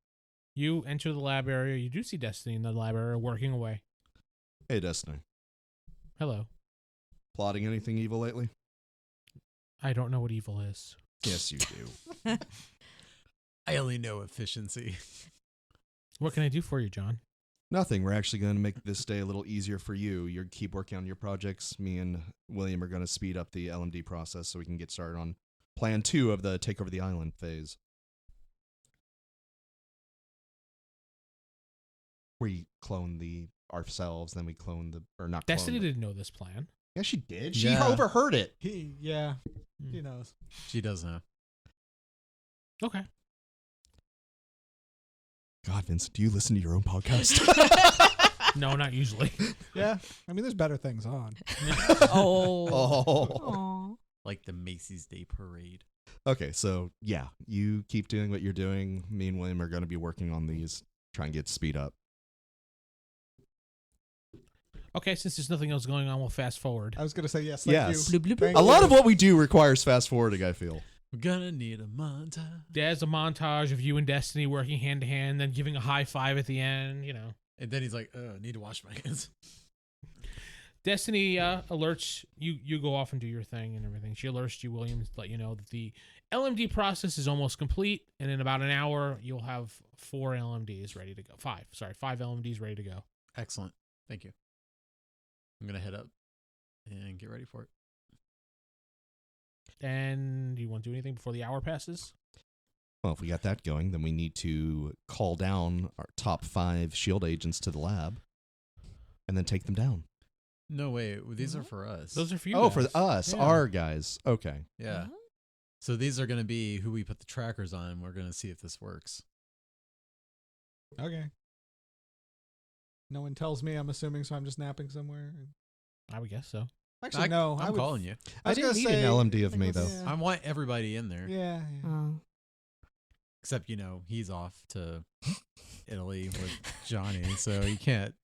You enter the lab area. You do see Destiny in the lab area working away. Hey, Destiny. Hello. Plotting anything evil lately? I don't know what evil is. Yes, you do. I only know efficiency. What can I do for you, John? Nothing. We're actually going to make this day a little easier for you. You keep working on your projects. Me and William are going to speed up the LMD process so we can get started on plan 2 of the take over the island phase. We clone the ourselves, then we clone the or not. Destiny clone the, didn't know this plan. yeah, she did. She Yeah. overheard it. He knows. She does know. Okay. God, Vince, do you listen to your own podcast? No, not usually. Yeah. I mean, there's better things on. Oh. Oh. Aw. Like the Macy's Day Parade. Okay, so yeah, you keep doing what you're doing. Me and William are going to be working on these, try and get speed up. Okay, since there's nothing else going on, we'll fast forward. I was gonna say yes. Thank Yes. you. Bloop, bloop, Thank A you. lot of what we do requires fast forwarding, I feel. We're gonna need a montage. There's a montage of you and Destiny working hand to hand, then giving a high five at the end, you know. And then he's like, I need to wash my hands. Destiny alerts you. You go off and do your thing and everything. She alerts you, William, to let you know that the LMD process is almost complete, and in about an hour you'll have 4 LMDs ready to go. 5 LMDs ready to go. Excellent. Thank you. I'm gonna head up and get ready for it. And do you want to do anything before the hour passes? Well, if we got that going, then we need to call down our top 5 shield agents to the lab and then take them down. No, wait. These are for us. Those are for you. Oh, guys. for us, Yeah. our guys. Okay. Yeah. So these are gonna be who we put the trackers on. We're gonna see if this works. Okay. No one tells me. I'm assuming, so I'm just napping somewhere. I would guess so. Actually, no. I'm I would, calling you. I I was didn't gonna need say, an LMD of like, me, let's- though. Yeah. I want everybody in there. Yeah. Oh. Except, he's off to Italy with Johnny, so he can't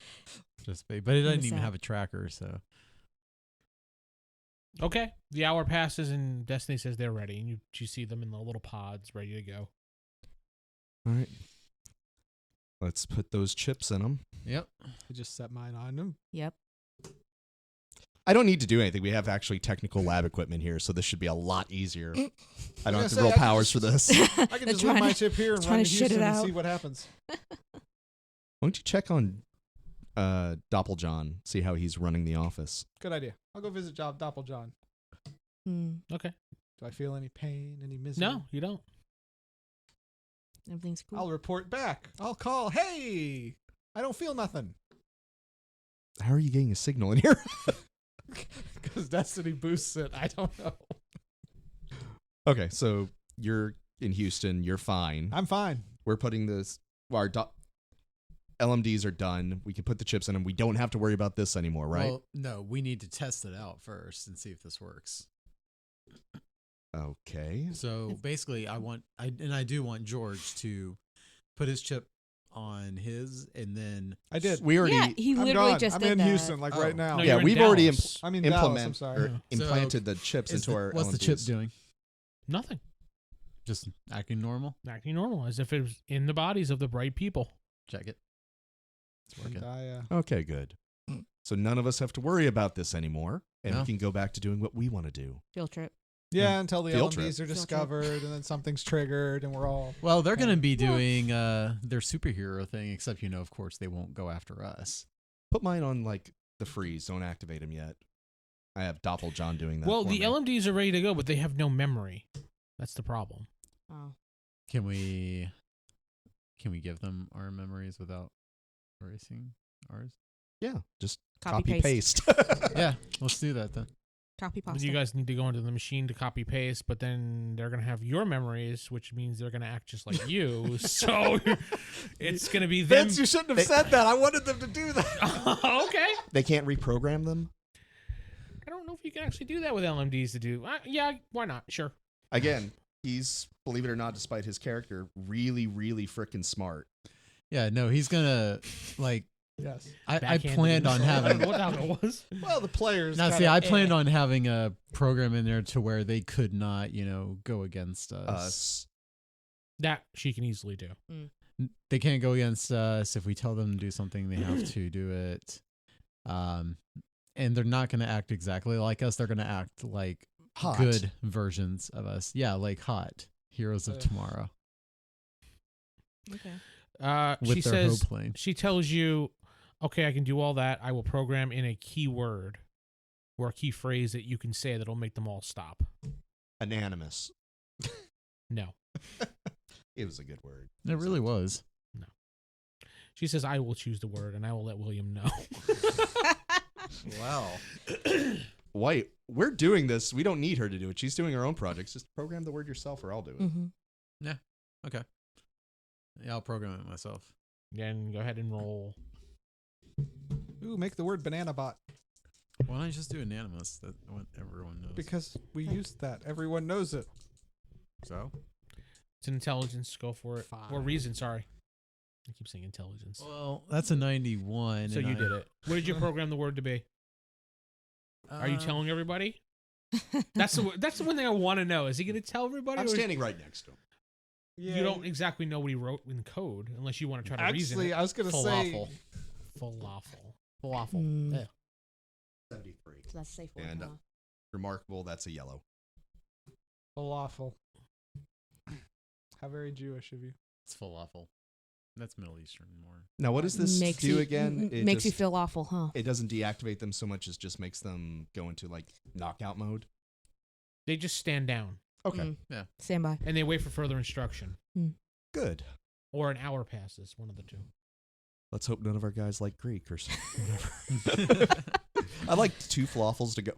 just be. But it doesn't Miss even out. have a tracker, so. Okay. The hour passes and Destiny says they're ready, and you see them in the little pods ready to go. All right. Let's put those chips in them. Yep. I just set mine on them. Yep. I don't need to do anything. We have actually technical lab equipment here, so this should be a lot easier. I don't gonna have to say, roll I can powers for just- this. I can They're just leave trying my to- chip here and trying run to to shit it Houston and out. see what happens. Why don't you check on Doppeljohn, see how he's running the office? Good idea. I'll go visit Doppeljohn. Mm, Okay. Do I feel any pain, any misery? No, you don't. everything's cool. I'll report back. I'll call. Hey, I don't feel nothing. How are you getting a signal in here? Because Destiny boosts it. I don't know. Okay, so you're in Houston. You're fine. I'm fine. We're putting this. Our LMDs are done. We can put the chips in them. We don't have to worry about this anymore, right? Well, no, we need to test it out first and see if this works. Okay. So basically, I do want George to put his chip on his, and then I did. We already. yeah, he I'm literally gone. just I'm did in that. Houston, like Oh. right now. No, yeah, you're in we've already Dallas. I'm in Dallas. I'm implement sorry. or Yeah. implanted the chips is into our what's the chip LMDs. doing? Nothing. Just acting normal. Acting normal, as if it was in the bodies of the bright people. Check it. It's And working. I, Okay, good. So none of us have to worry about this anymore, and No. we can go back to doing what we want to do. Field trip. Yeah, until the Field LMDs trip. are Field trip. discovered, and then something's triggered, and we're all. Well, they're going to be doing their superhero thing, except, of course, they won't go after us. Put mine on like the freeze. Don't activate him yet. I have Doppeljohn doing that. Well, for the me. LMDs are ready to go, but they have no memory. That's the problem. Oh. Can we give them our memories without erasing ours? Yeah, just Copy, copy paste. Yeah, let's do that then. Copy But pasta. you guys need to go into the machine to copy paste, but then they're gonna have your memories, which means they're gonna act just like you. So it's gonna be them. Vince, you shouldn't have said that. I wanted them to do that. Okay. They can't reprogram them. I don't know if you can actually do that with LMDs to do. Yeah, why not? Sure. Again, he's, believe it or not, despite his character, really, really freaking smart. Yeah, no, he's going to, Yes. I Backhanded planned on insult. I don't having... know what the hell it was. Well, the players. Now, kinda, see, I planned on having a program in there to where they could not, go against us. Us. That she can easily do. They can't go against us. If we tell them to do something, they have to do it. And they're not going to act exactly like us. They're going to act like Hot. good versions of us. Yeah, like hot heroes of Ugh. tomorrow Okay. with She their says hoe plane. she tells you, "Okay, I can do all that. I will program in a keyword or a key phrase that you can say that'll make them all stop." Anonymous. No. It was a good word. It really was. She says, "I will choose the word, and I will let William know." Wow. White, we're doing this. We don't need her to do it. She's doing her own projects. Just program the word yourself, or I'll do it. Mm-hmm. Okay. Yeah, I'll program it myself. Then go ahead and roll. Ooh, make the word banana bot Why don't I just do anonymous? That what everyone knows. because we used that. Everyone knows it. So? It's an intelligence. Go for it. Or Fine. reason. Sorry, I keep saying intelligence. Well, that's a 91. So and you I- did it. What did you program the word to be? Are you telling everybody? That's the one thing I want to know. Is he going to tell everybody? I'm or standing right next to him. You don't exactly know what he wrote in code unless you want to try to reason Actually, it. I was gonna say. Falafel. Mm. Yeah. 73. So that's a safe word. And, huh? Remarkable. That's a yellow. Falafel. How very Jewish of you. It's falafel. That's Middle Eastern more. Now, what does this Makes do you, again? It makes you just- feel awful, huh? It doesn't deactivate them so much as just makes them go into like knockout mode. They just stand down Okay, Mm. Stand by. and they wait for further instruction. good. Or an hour passes, one of the two. Let's hope none of our guys like Greek or whatever. I like 2 falafels to go.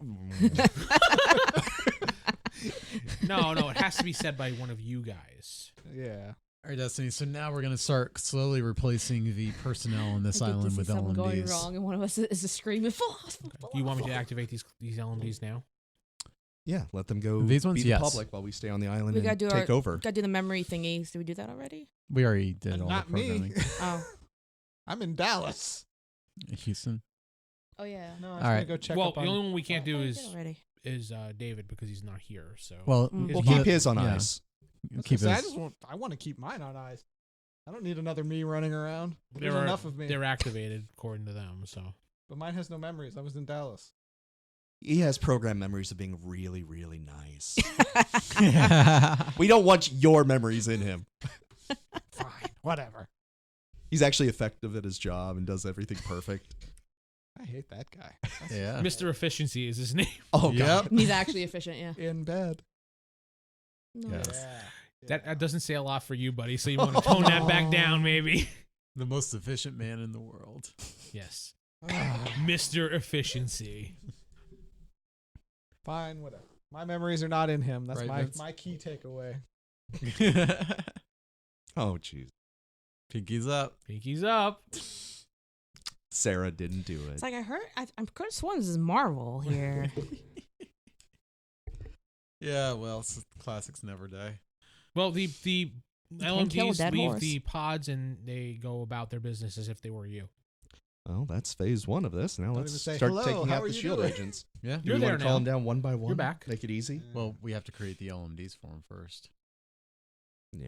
No, it has to be said by one of you guys. Yeah. All right, Destiny. So now we're going to start slowly replacing the personnel on this I get to island see with something going LMDs. wrong, and one of us is screaming. Falafel, Do you want me to falafel." activate these LMDs now? Yeah, let them go. These ones, be the yes. public while we stay on the island We gotta and do take our- over. Gotta do the memory thingies. Did we do that already? We already did all Not the me. programming. Oh. I'm in Dallas. Houston. Oh yeah. No, I was All gonna right. go check Well, up the on. only one we can't do Oh, we did already. is David because he's not here. So Well, Mm. We'll he- keep his on yeah, ice. I was Keep gonna say, his. I want to keep mine on ice. I don't need another me running around. There's They're- enough of me. they're activated according to them. So But mine has no memories. I was in Dallas. He has program memories of being really, really nice. Yeah. We don't want your memories in him. Fine, whatever. He's actually effective at his job and does everything perfect. I hate that guy. Yeah. Mr. Efficiency is his name. Oh, Yep. God. He's actually efficient. Yeah. In bed. No. Yes. That doesn't say a lot for you, buddy. So you want to tone that back down, maybe. The most efficient man in the world. Yes, Mr. Efficiency. Fine, whatever. My memories are not in him. That's Right, my Vince? my key takeaway. Oh, jeez. Pinkies up. Pinky's up. Sarah didn't do it. It's like I heard. I'm could have sworn this is Marvel here. Yeah, well, classics never die. Well, the can't kill a LMDs dead leave horse. the pods and they go about their business as if they were you. Well, that's phase 1 of this. Now Don't let's even say, start "Hello, taking how out are the you shield doing?" agents. Yeah. Do You're we there want to call now. them down one by one? You're back. Make it easy? Well, we have to create the LMDs for him first. Yeah.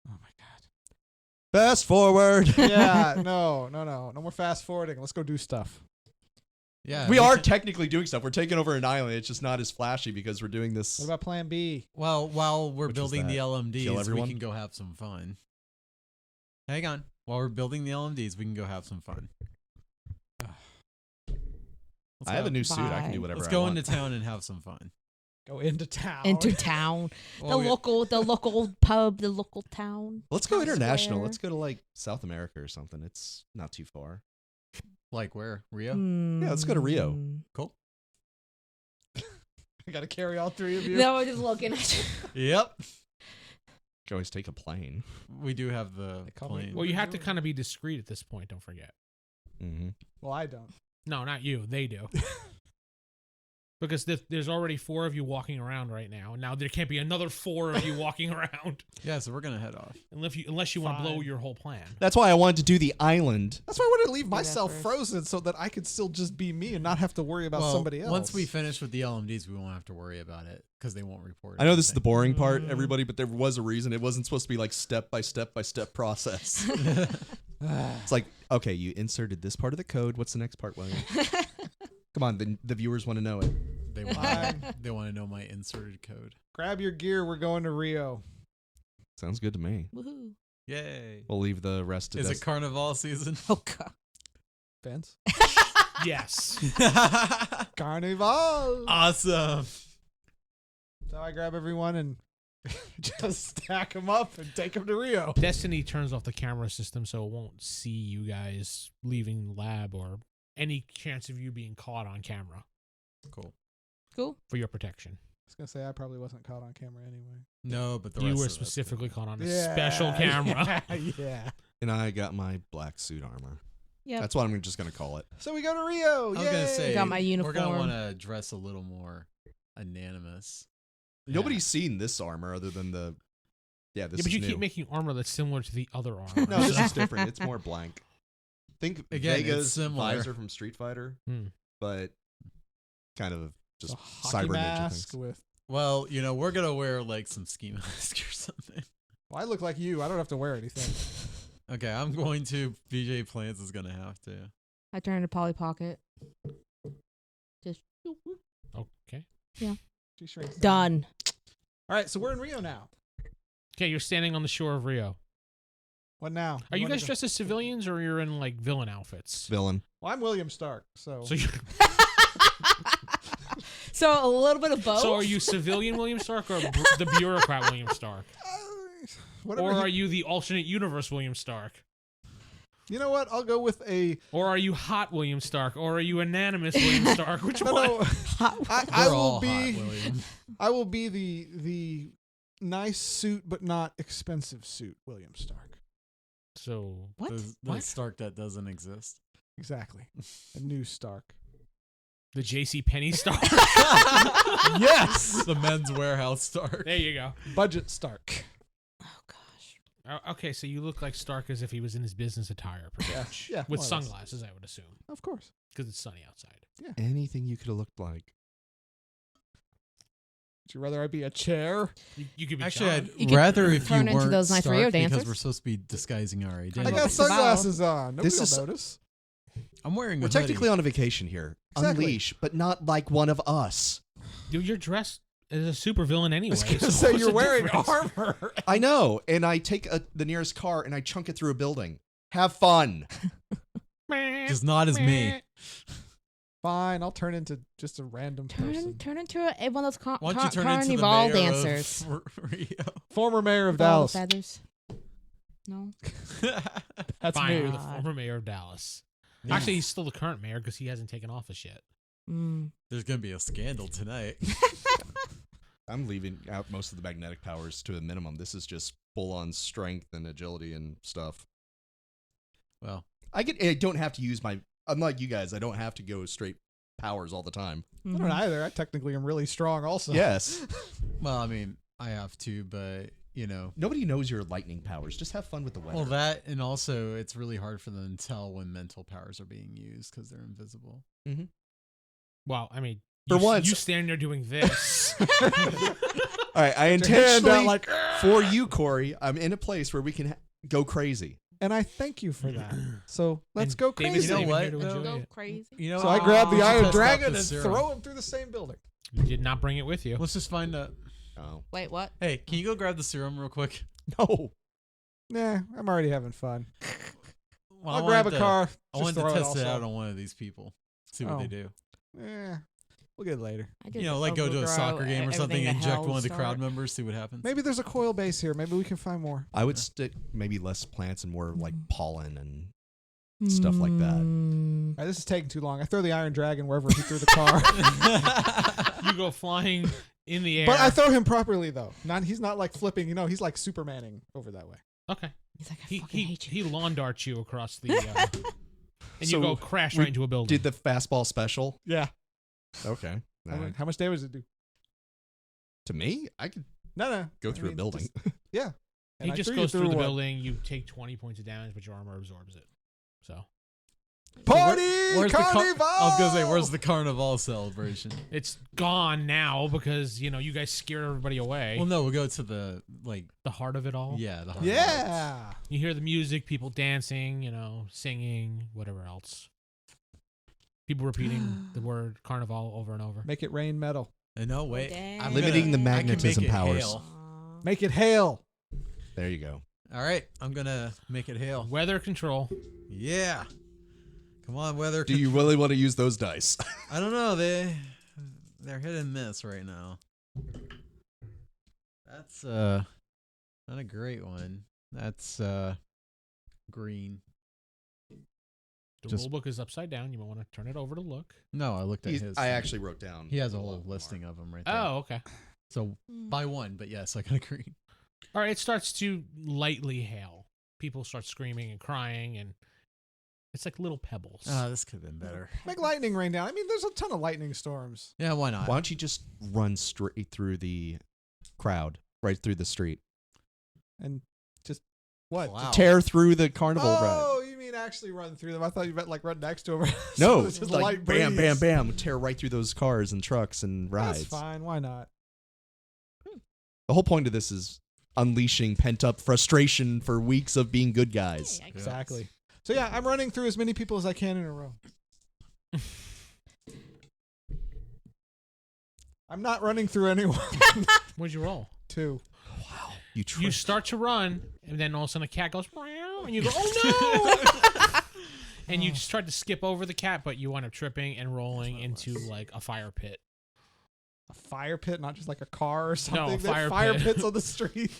Oh my god. Fast forward. Yeah, no more fast forwarding. Let's go do stuff. Yeah, We are technically doing stuff. We're taking over an island. It's just not as flashy because we're doing this. What about Plan B? Well, while we're Which was building the that? Kill LMDs, we everyone? can go have some fun. Hang on. While we're building the LMDs, we can go have some fun. Let's I have go. a new suit. I can do Bye. whatever Let's I go want. into town and have some fun. Go into town. Into town. Well, the local pub, the local town. Let's go Town international. square. Let's go to like South America or something. It's not too far. like where? Rio? Yeah, let's go to Rio. Hmm. Cool. I got to carry all three of you. No, we're just looking at you. Yep. Can always take a plane. We do have the They call me- plane. Well, you have to kind of be discreet at this point. Don't forget. Mm-hmm. Well, I don't. No, not you. They do. Because there's already 4 of you walking around right now. And now there can't be another 4 of you walking around Yeah, so we're going to head off. unless you want to blow Fine. your whole plan. That's why I wanted to do the island. That's why I wanted to leave Do that myself first. frozen so that I could still just be me and not have to worry about Well, somebody else. Once we finish with the LMDs, we won't have to worry about it because they won't report. I know this is the anything. boring part, Mm. everybody, but there was a reason. It wasn't supposed to be like step by step by step process. It's like, okay, you inserted this part of the code. What's the next part, William? Come on, the viewers want to know it. They Fine. they want to know my inserted code. Grab your gear. We're going to Rio. Sounds good to me. Woohoo. Yay. We'll leave the rest to Is this. it carnival season? Oh, God. Vince. Yes. Carnival. Awesome. So I grab everyone and just stack them up and take them to Rio. Destiny turns off the camera system so it won't see you guys leaving the lab or any chance of you being caught on camera Cool. Cool. for your protection. I was going to say I probably wasn't caught on camera anyway. No, but the You rest were of us will. specifically caught on a special camera. Yeah. And I got my black suit armor. Yep. That's what I'm just going to call it. So we go to Rio. I was gonna Yay. say Got my we're uniform. gonna want to dress a little more anonymous. Nobody's seen this armor other than the. Yeah, this Yeah, but is you new. keep making armor that's similar to the other armor. No, this is different. It's more blank. Think Again, it's Vega's similar. visor from Street Fighter, Hmm. but kind of just A hockey cyber ninja mask things. with. Well, we're gonna wear like some ski mask or something. Well, I look like you. I don't have to wear anything. Okay, I'm going to. BJ Plants is gonna have to. I turn to Polly Pocket. Just Okay. She shrinks down. done. All right, so we're in Rio now. Okay, you're standing on the shore of Rio. What now? Are you wanna guys go- dressed as civilians or you're in like villain outfits? Villain. Well, I'm William Stark, so. So, you, So a little bit of both. so are you civilian William Stark or the bureaucrat William Stark? Whatever. Or are you the alternate universe William Stark? You know what? I'll go with a. Or are you hot William Stark? Or are you anonymous William Stark? Which No, one? no, Hot I We're will all be. hot, William. I will be the nice suit but not expensive suit, William Stark. So What? The What? Stark that doesn't exist. Exactly. A new Stark. the J.C. Penney Stark. Yes. The Men's Warehouse Stark. There you go. Budget Stark. Oh gosh. Okay, so you look like Stark as if he was in his business attire, pretty much. Yeah, With more or less. sunglasses, I would assume, Of course. because it's sunny outside. Anything you could have looked like. Would you rather I be a chair? You could be Actually, John. I'd You could rather if you turn into weren't those nice Stark Rio because dancers. we're supposed to be disguising our I identity. got Disavow. sunglasses on. Nobody This will is- notice. I'm wearing a We're hoodie. technically on a vacation here. Exactly. Unleash, but not like one of us. Dude, you're dressed as a supervillain I anyway. was going to so say what's you're the wearing difference? armor. I know. And I take the nearest car and I chunk it through a building. Have fun. Just not as me. Fine, I'll turn into just a random person. Turn into one of those Why don't you turn into the carnival mayor dancers. of Rio? Former mayor of With all the Dallas. feathers. No. That's Fine, me. you're the God. former mayor of Dallas. Actually, he's still the current mayor because he hasn't taken office yet. Mm. There's gonna be a scandal tonight. I'm leaving out most of the magnetic powers to a minimum. This is just full on strength and agility and stuff. Well, I don't have to use my. Unlike you guys, I don't have to go straight powers all the time. I don't either. I technically am really strong also. Yes. I mean, I have to, but Nobody knows your lightning powers. Just have fun with the weather. well, that and also it's really hard for them to tell when mental powers are being used because they're invisible. Well, I mean, For you, once- you stand there doing this. All right, I Your hand out intentionally like for you, Corey. I'm in a place where we can go crazy. and I thank you for that. So let's And go David's crazy. not You know even here what, to though? enjoy Go it. crazy. You know, So I grab the we should Iron test out Dragon the and serum. throw him through the same building. You did not bring it with you. Let's just find out. Oh. Wait, what? Hey, can you go grab the serum real quick? No. Nah, I'm already having fun. Well, I'll grab a car. I just wanted to throw test it also. out on one of these people. See what Oh. they do. We'll get it later. I You just know, like go to a overgrow soccer game or something, everything to inject hell one of the start. crowd members, see what happens. Maybe there's a coil base here. Maybe we can find more. I would stick maybe less plants and more like pollen and stuff like that. All right, this is taking too long. I throw the Iron Dragon wherever he threw the car. You go flying in the air. But I throw him properly though. He's not like flipping. He's like Supermaning over that way. Okay. He's like, I He fucking hate he you. lawn darts you across the, and So you go crash we right into a building. Did the fastball special? Yeah. Okay. How much damage did it do? To me, I could No. go through a building. Yeah. He And I just threw you goes through the what? building. You take 20 points of damage, but your armor absorbs it. So Party Where's the Carnival! I was gonna say, where's the carnival celebration? it's gone now because you guys scared everybody away. Well, no, we'll go to the The heart of it all. yeah, the hard Yeah. You hear the music, people dancing, singing, whatever else. People repeating the word carnival over and over. Make it rain metal. No, wait. dang. I'm Limiting the I can make magnetism it powers. hail. Aw. Make it hail. There you go. All right, I'm gonna make it hail. Weather control. Yeah. Come on, weather. Do you really want to use those dice? I don't know. They're hit and miss right now. That's not a great one. That's green. The Just- rule book is upside down. You might want to turn it over to look. No, I looked at his. I actually wrote down. He has a lot whole more. listing of them right there. Oh, okay. So by one, but yes, I got a green. All right. It starts to lightly hail. People start screaming and crying, and it's like little pebbles. This could have been better. Make lightning rain down. I mean, there's a ton of lightning storms. Yeah, why not? Why don't you just run straight through the crowd, right through the street? And just what? Wow. Tear through the carnival ride. Oh, you mean actually run through them? I thought you meant like run next to them. No, it's just like light bam, breeze. bam, bam, tear right through those cars and trucks and rides. That's fine. Why not? The whole point of this is unleashing pent-up frustration for weeks of being good guys. Hey, I Exactly. So yeah, I'm running through as many people as I can in a row. I'm not running through anyone. What'd you roll? 2. Wow, You start to run, and then all of a sudden a cat goes, meow, and you go, oh no! And you just tried to skip over the cat, but you wind up tripping and rolling into like a fire pit. A fire pit, not just like a car or something. No, a They have fire fire pit. pits on the street.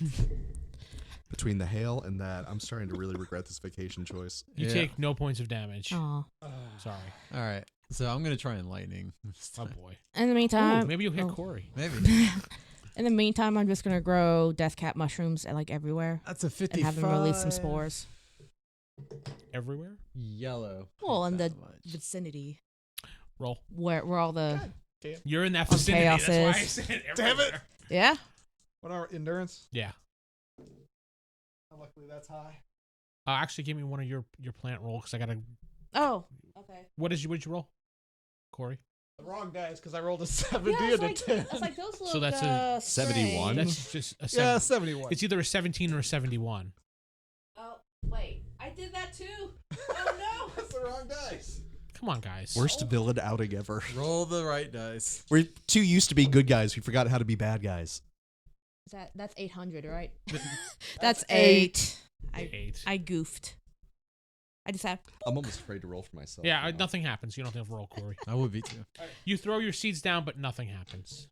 Between the hail and that, I'm starting to really regret this vacation choice. You Yeah. take no points of damage. Aw. Sorry. All right, so I'm gonna try and lightning. Oh boy. In the Ooh, meantime, maybe you'll hit oh. Corey. Maybe in the meantime, I'm just gonna grow death cap mushrooms like everywhere that's a 55. and have them release some spores. Everywhere? Yellow. Well, in the That much. vicinity Roll. where all the You're in that On vicinity. That's why I chaoses. said Damn it. everywhere. yeah. What are endurance? Yeah. Luckily, that's high. Actually, give me one of your plant roll because I gotta. Oh. Okay. What did you roll, Corey? The wrong dice because I rolled a 70 Yeah, and a 10. it's like those look. So that's a 71? That's just a Yeah, 7. 71. It's either a 17 or a 71. Oh wait, I did that too. Oh no. That's the wrong dice. Come on, guys. Worst villain outing ever. Roll the right dice. We're too used to being good guys. We forgot how to be bad guys. That's 800, right? That's That's 8. 8. I goofed. I just have. I'm almost afraid to roll for myself. Yeah, now. nothing happens. You don't have to roll, Corey. I would be too. You throw your seeds down, but nothing happens.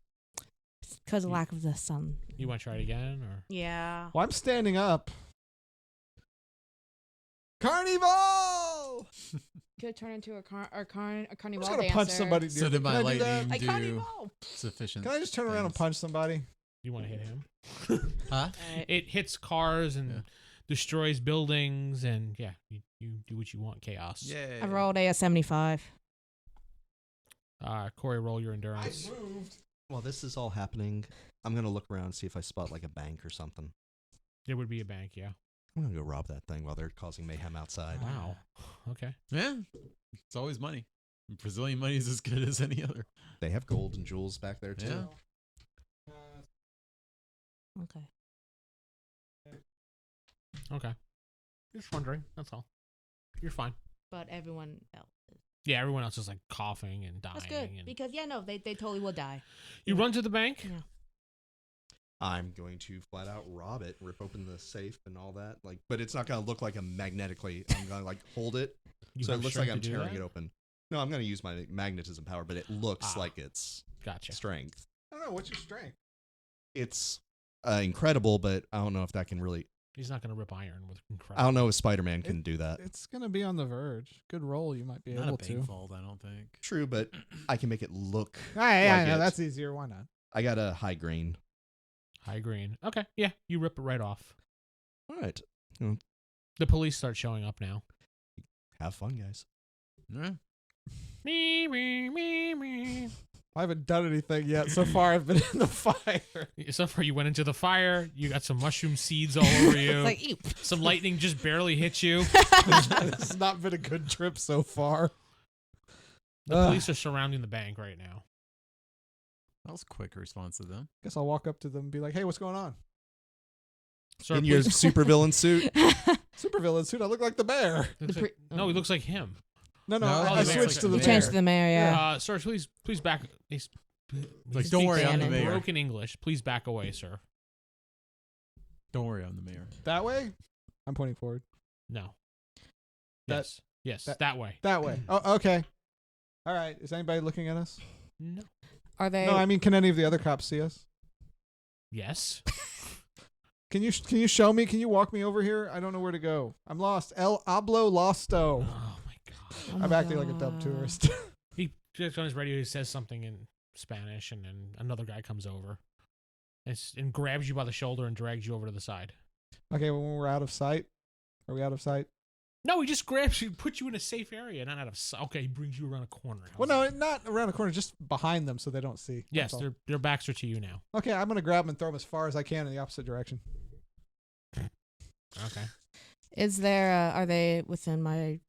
Because of lack of the sun. You want to try it again, or Yeah. Well, I'm standing up. Carnival! Could turn into a I'm carnival just gonna dancer. punch somebody. So near did me. my Can I do that? lightning Like do carnival. sufficient? Can I just turn around and things? punch somebody? you want to hit him? Huh? Alright. It hits cars and Yeah. destroys buildings, and yeah, you do what you want. Chaos. Yeah. I rolled a 75. Corey, roll your endurance. moved. While this is all happening, I'm gonna look around and see if I spot like a bank or something. There would be a bank, yeah. I'm gonna go rob that thing while they're causing mayhem outside. Wow. Okay. Yeah. It's always money. Brazilian money is as good as any other. They have gold and jewels back there too. Yeah. Okay. Okay. Just wondering. That's all. You're fine. But everyone else is. Yeah, everyone else is like coughing and dying. That's good. And Because, they totally will die. you run to the bank. Yeah. I'm going to flat out rob it, rip open the safe and all that. Like, but it's not going to look like I'm magnetically. I'm going to like hold it, You so it have looks like strength I'm to do tearing that? it open. No, I'm going to use my magnetism power, but it looks like it's Gotcha. strength. I don't know. What's your strength? It's incredible, but I don't know if that can really. He's not going to rip iron with incredible. I don't know if Spider-Man can do that. It's gonna be on the verge. Good roll. You might be Not able a to. bank vault, I don't think. True, but I can make it look. I like know it. that's easier. Why not? I got a high grain. High green. Okay. Yeah, you rip it right off. All right, The police start showing up now. have fun, guys. Yeah. Me, me, me, me. I haven't done anything yet. So far, I've been in the fire. So far, you went into the fire. You got some mushroom seeds all over you. It's like, ew. Some lightning just barely hit you. This has not been a good trip so far. The Ugh. police are surrounding the bank right now. That was a quick response to them. Guess I'll walk up to them and be like, "Hey, what's going on?" Sir, In your please- supervillain suit. Supervillain suit. I look like the bear. looks like- no, he looks like him. No, No, I the switched to the You bear. changed to the mayor, yeah. Sir, please back. He's, Like, he don't worry, speaks I'm the in mayor. broken English. Please back away, sir. Don't worry, I'm the mayor. That way. I'm pointing forward. No. That- Yes, that- that way. That way. Oh, okay. All right. Is anybody looking at us? No. Are they? No, I mean, can any of the other cops see us? Yes. Can you show me? Can you walk me over here? I don't know where to go. I'm lost. El Hablo Losto. Oh my god. Oh my I'm acting like a dumb God. tourist. He just on his radio. He says something in Spanish, and then another guy comes over, and grabs you by the shoulder and drags you over to the side. Okay, when we're out of sight. Are we out of sight? No, he just grabs you, puts you in a safe area, not out of sight. Okay, he brings you around a corner. Well, no, not around the corner, just behind them so they don't see. Yes, That's all. their backs are to you now. Okay, I'm going to grab them and throw them as far as I can in the opposite direction. Okay. Is there? Are they within my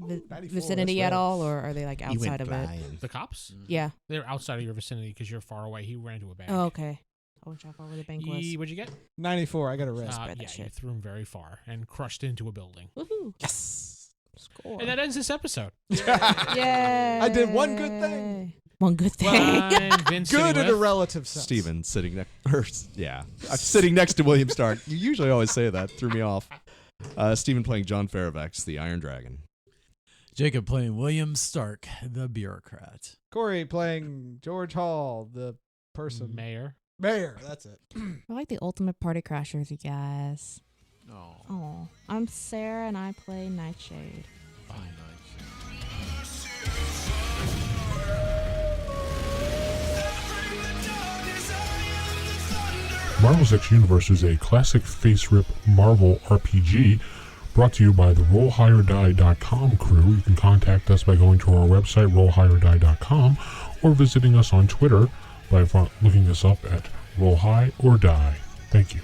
Ooh, 94, vicinity that's at right. all, or are they like outside of it? The cops? Yeah. They're outside of your vicinity because you're far away. He ran to a bank. Oh, okay. I wish I thought where the bank was. What'd you get? 94, I got a rest. spread that Yeah, you shit. threw him very far and crushed into a building. Woohoo! Yes. Score. And that ends this episode. Yay! I did one good thing. One good thing. Fine, Vince sitting Good in a with- relative sense. Steven sitting next. I'm sitting next to William Stark. You usually always say that. Threw me off. Steven playing John Fairfax, the Iron Dragon. Jacob playing William Stark, the bureaucrat. Corey playing George Hall, the person. Mayor. Mayor, that's it. I like the ultimate party crashers, you guys. Oh, Oh, I'm Sarah and I play Nightshade. Marvel's X Universe is a classic face rip Marvel RPG brought to you by the RollHigherDie.com crew. You can contact us by going to our website, RollHigherDie.com, or visiting us on Twitter by looking us up at Roll High or Die. Thank you.